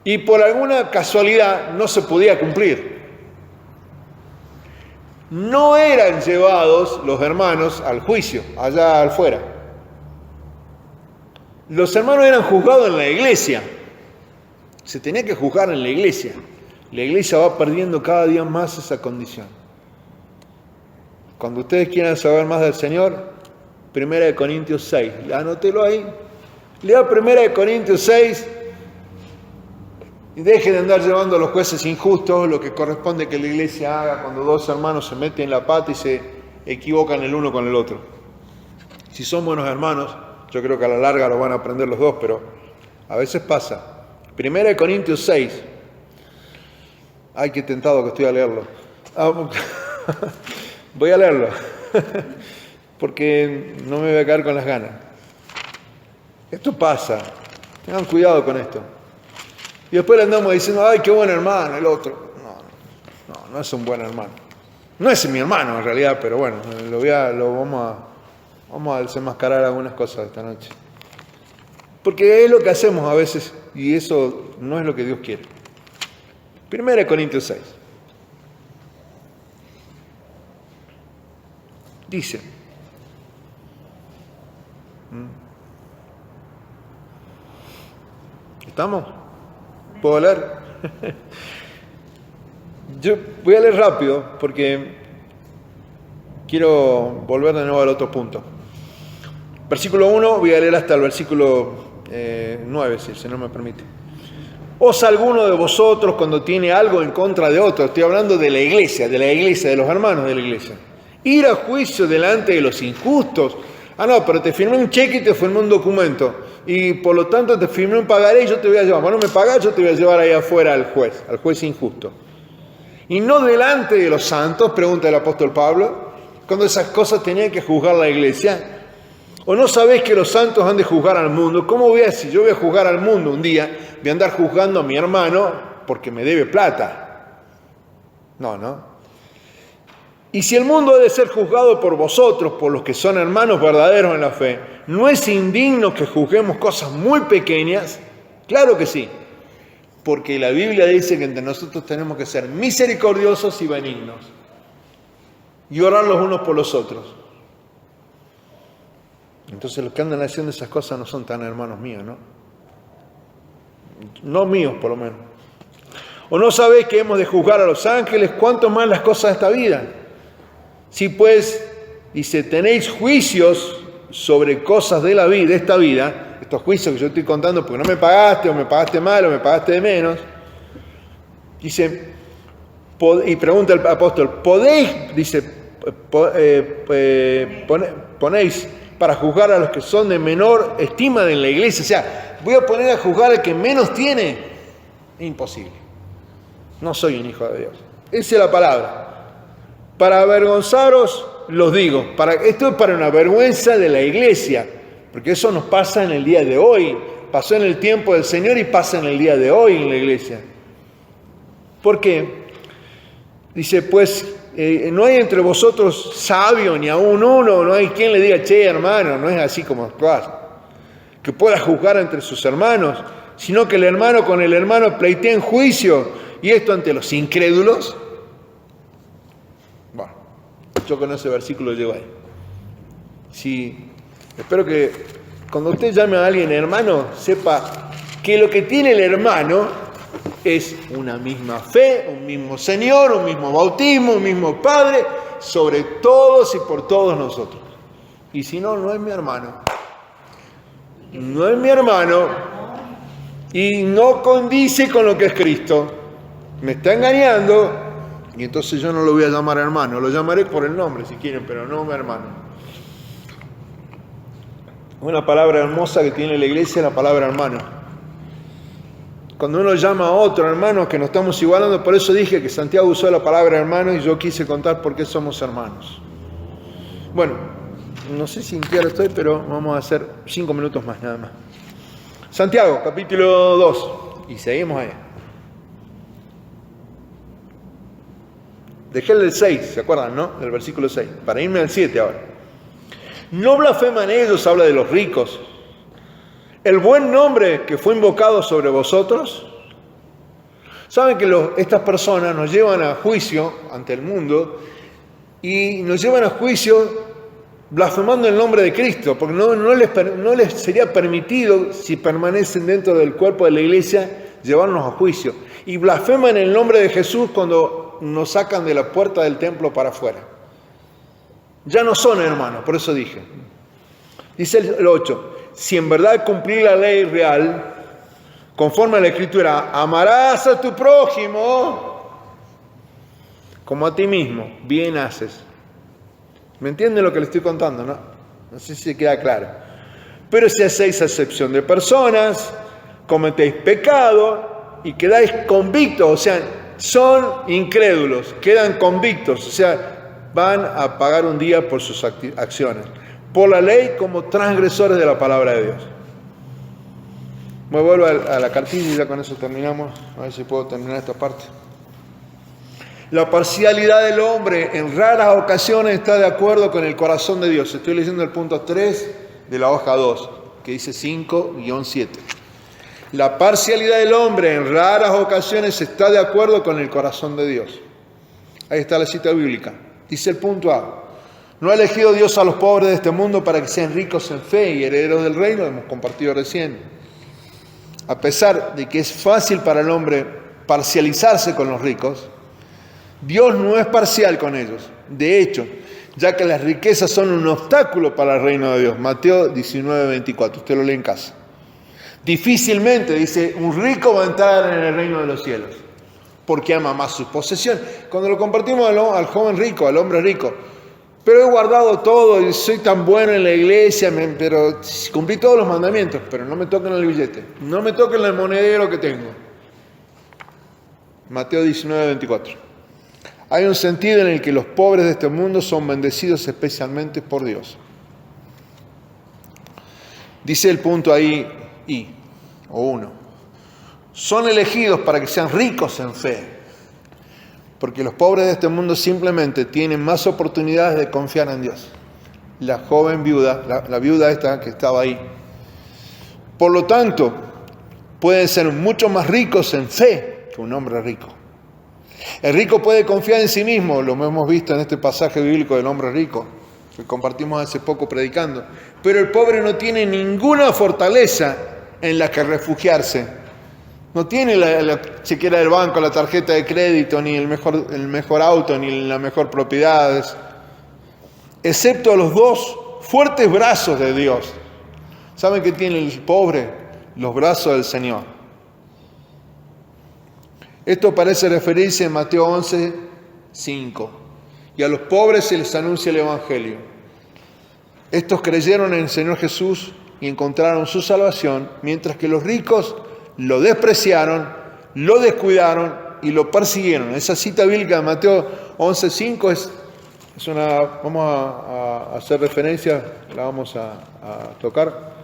y por alguna casualidad no se podía cumplir. No eran llevados los hermanos al juicio, allá afuera. Los hermanos eran juzgados en la iglesia. Se tenía que juzgar en la iglesia. La iglesia va perdiendo cada día más esa condición. Cuando ustedes quieran saber más del Señor, 1 Corintios 6, anótelo ahí. Lea 1 Corintios 6 y deje de andar llevando a los jueces injustos lo que corresponde que la iglesia haga cuando dos hermanos se meten la pata y se equivocan el uno con el otro. Si son buenos hermanos, yo creo que a la larga lo van a aprender los dos, pero a veces pasa. 1 Corintios 6. Ay, qué tentado que estoy a leerlo. Voy a leerlo, porque no me voy a caer con las ganas. Esto pasa. Tengan cuidado con esto. Y después le andamos diciendo, ay, qué buen hermano, el otro. No es un buen hermano. No es mi hermano en realidad, pero bueno, vamos a desenmascarar algunas cosas esta noche. Porque es lo que hacemos a veces y eso no es lo que Dios quiere. 1 Corintios 6. Dice, ¿estamos? ¿Puedo leer? Yo voy a leer rápido porque quiero volver de nuevo al otro punto. Versículo 1, voy a leer hasta el versículo 9, si no me permite. ¿Os alguno de vosotros cuando tiene algo en contra de otro? Estoy hablando de la iglesia, de los hermanos de la iglesia. Ir a juicio delante de los injustos. No, pero te firmé un cheque y te firmé un documento. Y por lo tanto te firmé un pagaré y yo te voy a llevar. Bueno, me pagás, yo te voy a llevar ahí afuera al juez injusto. Y no delante de los santos, pregunta el apóstol Pablo, cuando esas cosas tenían que juzgar la iglesia? ¿O no sabéis que los santos han de juzgar al mundo? ¿Cómo voy a, si yo voy a juzgar al mundo un día, voy a andar juzgando a mi hermano porque me debe plata? No. Y si el mundo ha de ser juzgado por vosotros, por los que son hermanos verdaderos en la fe, ¿no es indigno que juzguemos cosas muy pequeñas? Claro que sí, porque la Biblia dice que entre nosotros tenemos que ser misericordiosos y benignos y orar los unos por los otros. Entonces los que andan haciendo esas cosas no son tan hermanos míos, ¿no? No míos, por lo menos. ¿O no sabéis que hemos de juzgar a los ángeles? ¿Cuánto más las cosas de esta vida? Si pues, dice, tenéis juicios sobre cosas de la vida, de esta vida, estos juicios que yo estoy contando porque no me pagaste, o me pagaste mal, o me pagaste de menos, dice, y pregunta el apóstol, ¿podéis, dice, ponéis para juzgar a los que son de menor estima en la iglesia? O sea, voy a poner a juzgar al que menos tiene. Imposible. No soy un hijo de Dios. Esa es la palabra. Para avergonzaros, los digo. Esto es para una vergüenza de la iglesia. Porque eso nos pasa en el día de hoy. Pasó en el tiempo del Señor y pasa en el día de hoy en la iglesia. ¿Por qué? Dice, pues, no hay entre vosotros sabio ni aún uno, no hay quien le diga, che, hermano, no es así como actuar, que pueda juzgar entre sus hermanos, sino que el hermano con el hermano pleitea en juicio, y esto ante los incrédulos. Bueno, yo con ese versículo llego ahí. Sí, espero que cuando usted llame a alguien hermano, sepa que lo que tiene el hermano es una misma fe, un mismo Señor, un mismo bautismo, un mismo Padre, sobre todos y por todos nosotros. Y si no, no es mi hermano. No es mi hermano y no condice con lo que es Cristo. Me está engañando y entonces yo no lo voy a llamar hermano. Lo llamaré por el nombre si quieren, pero no mi hermano. Una palabra hermosa que tiene la iglesia es la palabra hermano. Cuando uno llama a otro hermano que nos estamos igualando, por eso dije que Santiago usó la palabra hermano y yo quise contar por qué somos hermanos. Bueno, no sé si en qué hora estoy, pero vamos a hacer 5 minutos más nada más. Santiago, capítulo 2, y seguimos ahí. Dejé el 6, ¿se acuerdan, no? Del versículo 6, para irme al 7 ahora. No blasfeman ellos, habla de los ricos. El buen nombre que fue invocado sobre vosotros. Saben que estas personas nos llevan a juicio ante el mundo y nos llevan a juicio blasfemando el nombre de Cristo, porque no les sería permitido, si permanecen dentro del cuerpo de la iglesia, llevarnos a juicio. Y blasfeman el nombre de Jesús cuando nos sacan de la puerta del templo para afuera. Ya no son hermanos, por eso dije. Dice el 8. Si en verdad cumplir la ley real, conforme a la Escritura, amarás a tu prójimo como a ti mismo, bien haces. ¿Me entienden lo que le estoy contando, no? No sé si queda claro. Pero si hacéis acepción de personas, cometéis pecado y quedáis convictos, o sea, son incrédulos, quedan convictos, o sea, van a pagar un día por sus acciones. Por la ley como transgresores de la palabra de Dios. Me vuelvo a la cartilla y ya con eso terminamos. A ver si puedo terminar esta parte. La parcialidad del hombre en raras ocasiones está de acuerdo con el corazón de Dios. Estoy leyendo el punto 3 de la hoja 2, que dice 5-7. La parcialidad del hombre en raras ocasiones está de acuerdo con el corazón de Dios. Ahí está la cita bíblica. Dice el punto A. No ha elegido Dios a los pobres de este mundo para que sean ricos en fe y herederos del reino, lo hemos compartido recién. A pesar de que es fácil para el hombre parcializarse con los ricos, Dios no es parcial con ellos. De hecho, ya que las riquezas son un obstáculo para el reino de Dios. Mateo 19:24, usted lo lee en casa. Difícilmente, dice, un rico va a entrar en el reino de los cielos, porque ama más su posesión. Cuando lo compartimos al joven rico, al hombre rico, pero he guardado todo y soy tan bueno en la iglesia, pero cumplí todos los mandamientos, pero no me toquen el billete, no me toquen el monedero que tengo. Mateo 19:24. Hay un sentido en el que los pobres de este mundo son bendecidos especialmente por Dios. Dice el punto ahí, o 1. Son elegidos para que sean ricos en fe, porque los pobres de este mundo simplemente tienen más oportunidades de confiar en Dios. La joven viuda, la viuda esta que estaba ahí. Por lo tanto, pueden ser mucho más ricos en fe que un hombre rico. El rico puede confiar en sí mismo, lo hemos visto en este pasaje bíblico del hombre rico, que compartimos hace poco predicando. Pero el pobre no tiene ninguna fortaleza en la que refugiarse. No tiene la chequera del banco, la tarjeta de crédito, ni el mejor auto, ni la mejor propiedad. Excepto los dos fuertes brazos de Dios. ¿Saben qué tiene el pobre? Los brazos del Señor. Esto parece referirse en Mateo 11, 5. Y a los pobres se les anuncia el Evangelio. Estos creyeron en el Señor Jesús y encontraron su salvación, mientras que los ricos lo despreciaron, lo descuidaron y lo persiguieron. Esa cita bíblica de Mateo 11, 5 es una, vamos a hacer referencia, la vamos a tocar.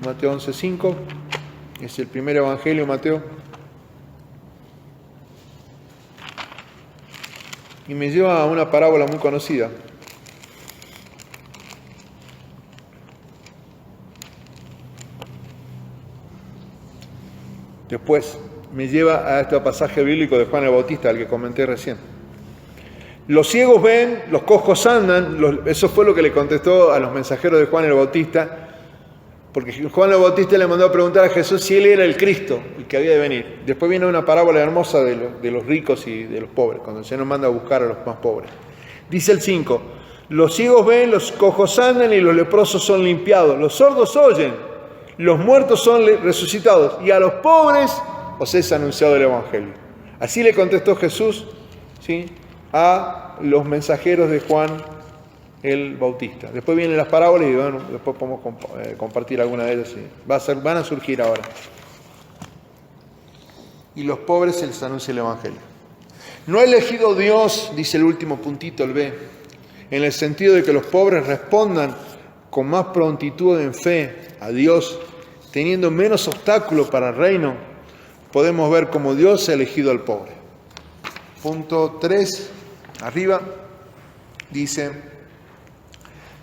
Mateo 11, 5 es el primer evangelio de Mateo. Y me lleva a una parábola muy conocida. Después me lleva a este pasaje bíblico de Juan el Bautista, al que comenté recién. Los ciegos ven, los cojos andan. Eso fue lo que le contestó a los mensajeros de Juan el Bautista, porque Juan el Bautista le mandó a preguntar a Jesús si él era el Cristo, el que había de venir. Después viene una parábola hermosa de los ricos y de los pobres, cuando el Señor manda a buscar a los más pobres. Dice el 5, los ciegos ven, los cojos andan y los leprosos son limpiados. Los sordos oyen, los muertos son resucitados y a los pobres os es anunciado el Evangelio. Así le contestó Jesús, ¿sí?, a los mensajeros de Juan el Bautista. Después vienen las parábolas y bueno, después podemos compartir alguna de ellas. ¿Sí? Van a surgir ahora. Y los pobres se les anuncia el Evangelio. No ha elegido Dios, dice el último puntito, el B, en el sentido de que los pobres respondan con más prontitud en fe a Dios, teniendo menos obstáculos para el reino. Podemos ver cómo Dios ha elegido al pobre. Punto 3, arriba, dice: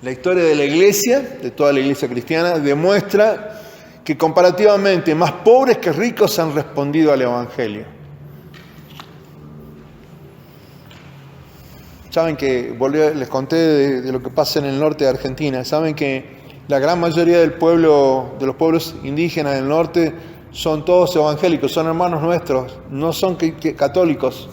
la historia de la iglesia, de toda la iglesia cristiana, demuestra que comparativamente más pobres que ricos han respondido al Evangelio. Saben que, les conté de lo que pasa en el norte de Argentina. Saben que la gran mayoría de los pueblos indígenas del norte son todos evangélicos, son hermanos nuestros, no son católicos,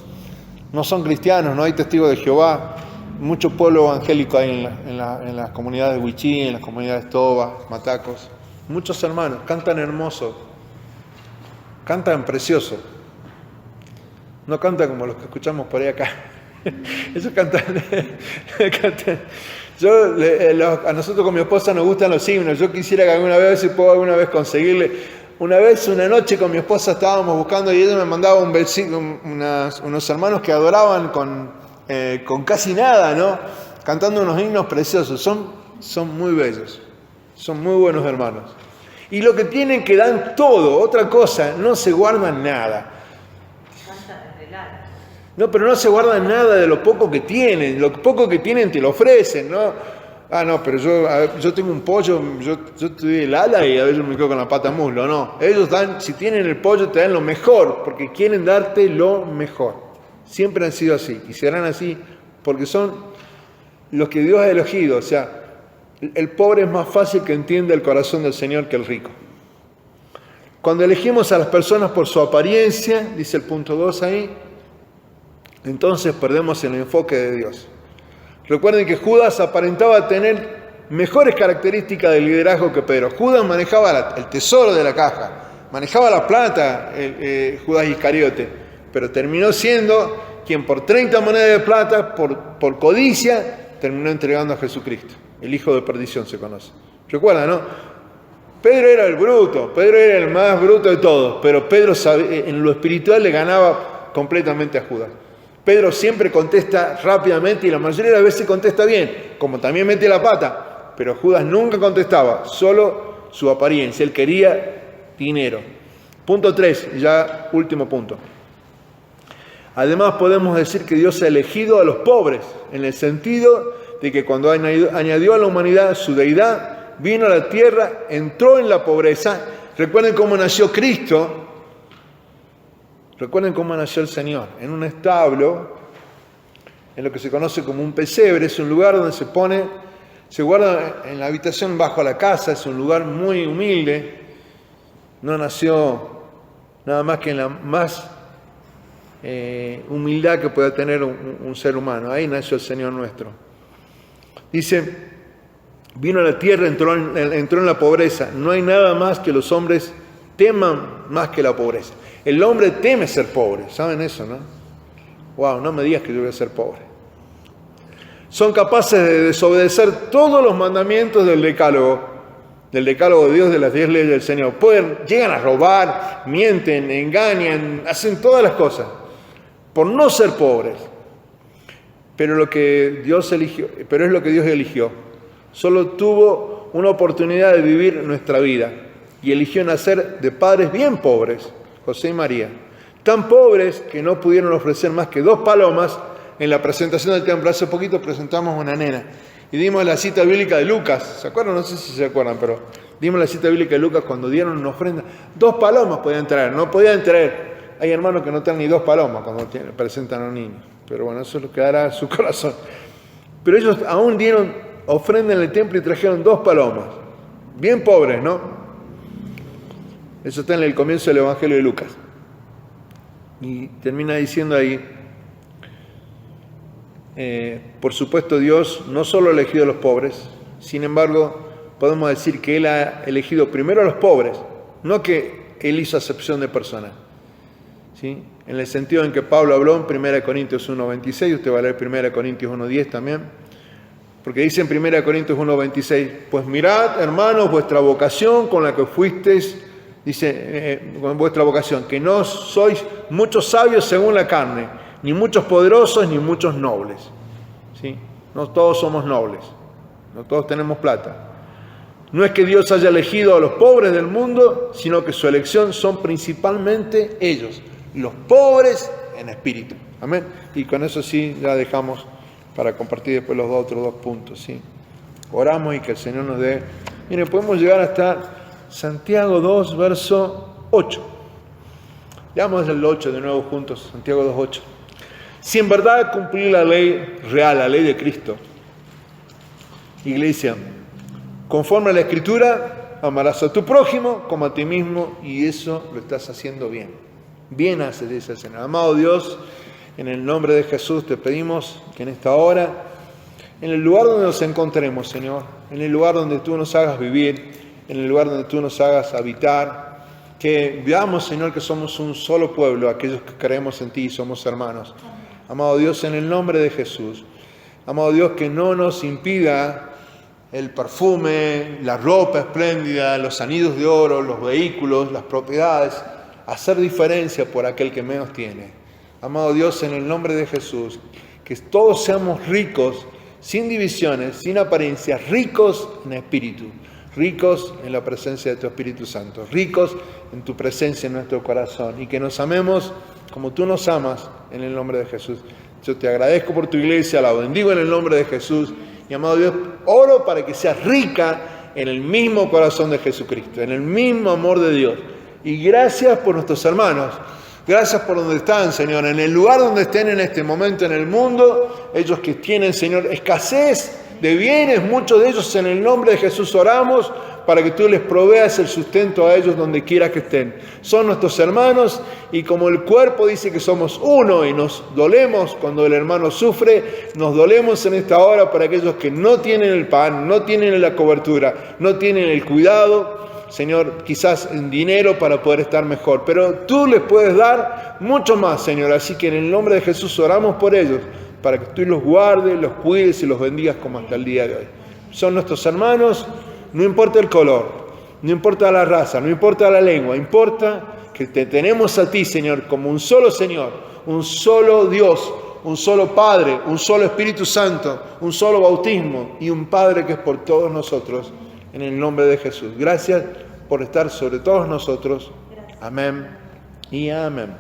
no son cristianos, no hay testigos de Jehová. Mucho pueblo evangélico hay en las comunidades de Huichí, en las comunidades Toba, Matacos. Muchos hermanos, cantan hermoso, cantan precioso. No cantan como los que escuchamos por ahí acá. Ellos cantan. A nosotros con mi esposa nos gustan los himnos. Yo quisiera que alguna vez conseguirle. Una vez, una noche con mi esposa estábamos buscando y ella me mandaba un versículo, unos hermanos que adoraban con casi nada, ¿no? Cantando unos himnos preciosos. Son muy bellos. Son muy buenos hermanos. Y lo que tienen que dan todo, otra cosa, no se guardan nada. No, pero no se guardan nada de lo poco que tienen. Lo poco que tienen te lo ofrecen, ¿no? Ah, no, pero yo tengo un pollo, yo estoy el ala y a veces me quedo con la pata muslo. No, ellos dan, si tienen el pollo te dan lo mejor, porque quieren darte lo mejor. Siempre han sido así y serán así porque son los que Dios ha elegido. O sea, el pobre es más fácil que entienda el corazón del Señor que el rico. Cuando elegimos a las personas por su apariencia, dice el punto 2 ahí, entonces perdemos el enfoque de Dios. Recuerden que Judas aparentaba tener mejores características de liderazgo que Pedro. Judas manejaba el tesoro de la caja, manejaba la plata, Judas Iscariote, pero terminó siendo quien por 30 monedas de plata, por codicia, terminó entregando a Jesucristo. El hijo de perdición se conoce. ¿Recuerdan, no? Pedro era el bruto, Pedro era el más bruto de todos, pero Pedro en lo espiritual le ganaba completamente a Judas. Pedro siempre contesta rápidamente y la mayoría de las veces contesta bien, como también mete la pata, pero Judas nunca contestaba, solo su apariencia, él quería dinero. Punto 3, ya último punto. Además podemos decir que Dios ha elegido a los pobres, en el sentido de que cuando añadió a la humanidad su deidad, vino a la tierra, entró en la pobreza. Recuerden cómo nació Cristo, recuerden cómo nació el Señor, en un establo, en lo que se conoce como un pesebre, es un lugar donde se guarda en la habitación bajo la casa, es un lugar muy humilde, no nació nada más que en la más humildad que pueda tener un ser humano. Ahí nació el Señor nuestro. Dice, vino a la tierra, entró en la pobreza. No hay nada más que los hombres teman más que la pobreza. El hombre teme ser pobre, ¿saben eso, no? Wow, no me digas que yo voy a ser pobre. Son capaces de desobedecer todos los mandamientos del decálogo de Dios, de las 10 leyes del Señor. Llegan a robar, mienten, engañan, hacen todas las cosas por no ser pobres. Pero es lo que Dios eligió. Solo tuvo una oportunidad de vivir nuestra vida y eligió nacer de padres bien pobres, José y María. Tan pobres que no pudieron ofrecer más que 2 palomas. En la presentación del templo hace poquito presentamos una nena y dimos la cita bíblica de Lucas. ¿Se acuerdan? No sé si se acuerdan, pero dimos la cita bíblica de Lucas cuando dieron una ofrenda. 2 palomas podían traer, no podían traer. Hay hermanos que no traen ni 2 palomas cuando presentan a un niño. Pero bueno, eso es lo que hará a su corazón. Pero ellos aún dieron ofrenda en el templo y trajeron 2 palomas. Bien pobres, ¿no? Eso está en el comienzo del Evangelio de Lucas. Y termina diciendo ahí, por supuesto Dios no solo ha elegido a los pobres, sin embargo podemos decir que Él ha elegido primero a los pobres, no que Él hizo acepción de personas, ¿sí? En el sentido en que Pablo habló en 1 Corintios 1:26, usted va a leer 1 Corintios 1:10 también, porque dice en 1 Corintios 1:26, pues mirad, hermanos, vuestra vocación con la que fuisteis, dice, con vuestra vocación, que no sois muchos sabios según la carne, ni muchos poderosos, ni muchos nobles. ¿Sí? No todos somos nobles, no todos tenemos plata. No es que Dios haya elegido a los pobres del mundo, sino que su elección son principalmente ellos, los pobres en espíritu. Amén. Y con eso sí, ya dejamos para compartir después los otros 2 puntos. ¿Sí? Oramos y que el Señor nos dé. Miren, podemos llegar hasta Santiago 2, verso 8. Leamos el 8 de nuevo juntos, Santiago 2, 8. Si en verdad cumplir la ley real, la ley de Cristo, iglesia, conforme a la Escritura, amarás a tu prójimo como a ti mismo, y eso lo estás haciendo bien. Bien haces, dice el Señor. Amado Dios, en el nombre de Jesús te pedimos que en esta hora, en el lugar donde nos encontremos, Señor, en el lugar donde tú nos hagas vivir, en el lugar donde tú nos hagas habitar, que veamos, Señor, que somos un solo pueblo, aquellos que creemos en ti y somos hermanos. Amado Dios, en el nombre de Jesús, amado Dios, que no nos impida el perfume, la ropa espléndida, los anillos de oro, los vehículos, las propiedades, hacer diferencia por aquel que menos tiene. Amado Dios, en el nombre de Jesús, que todos seamos ricos, sin divisiones, sin apariencias, ricos en espíritu, ricos en la presencia de tu Espíritu Santo, ricos en tu presencia en nuestro corazón, y que nos amemos como tú nos amas, en el nombre de Jesús. Yo te agradezco por tu iglesia, la bendigo en el nombre de Jesús, y amado Dios, oro para que sea rica en el mismo corazón de Jesucristo, en el mismo amor de Dios. Y gracias por nuestros hermanos, gracias por donde están, Señor, en el lugar donde estén en este momento en el mundo, ellos que tienen, Señor, escasez de bienes, muchos de ellos en el nombre de Jesús oramos para que tú les proveas el sustento a ellos donde quiera que estén. Son nuestros hermanos, y como el cuerpo dice que somos uno y nos dolemos cuando el hermano sufre, nos dolemos en esta hora para aquellos que no tienen el pan, no tienen la cobertura, no tienen el cuidado, Señor, quizás en dinero para poder estar mejor, pero tú les puedes dar mucho más, Señor. Así que en el nombre de Jesús oramos por ellos, para que tú los guardes, los cuides y los bendigas como hasta el día de hoy. Son nuestros hermanos, no importa el color, no importa la raza, no importa la lengua, importa que te tenemos a ti, Señor, como un solo Señor, un solo Dios, un solo Padre, un solo Espíritu Santo, un solo bautismo y un Padre que es por todos nosotros, en el nombre de Jesús. Gracias por estar sobre todos nosotros. Amén y amén.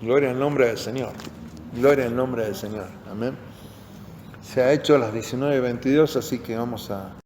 Gloria al nombre del Señor. Gloria al nombre del Señor. Amén. Se ha hecho a las 19:22, así que vamos a...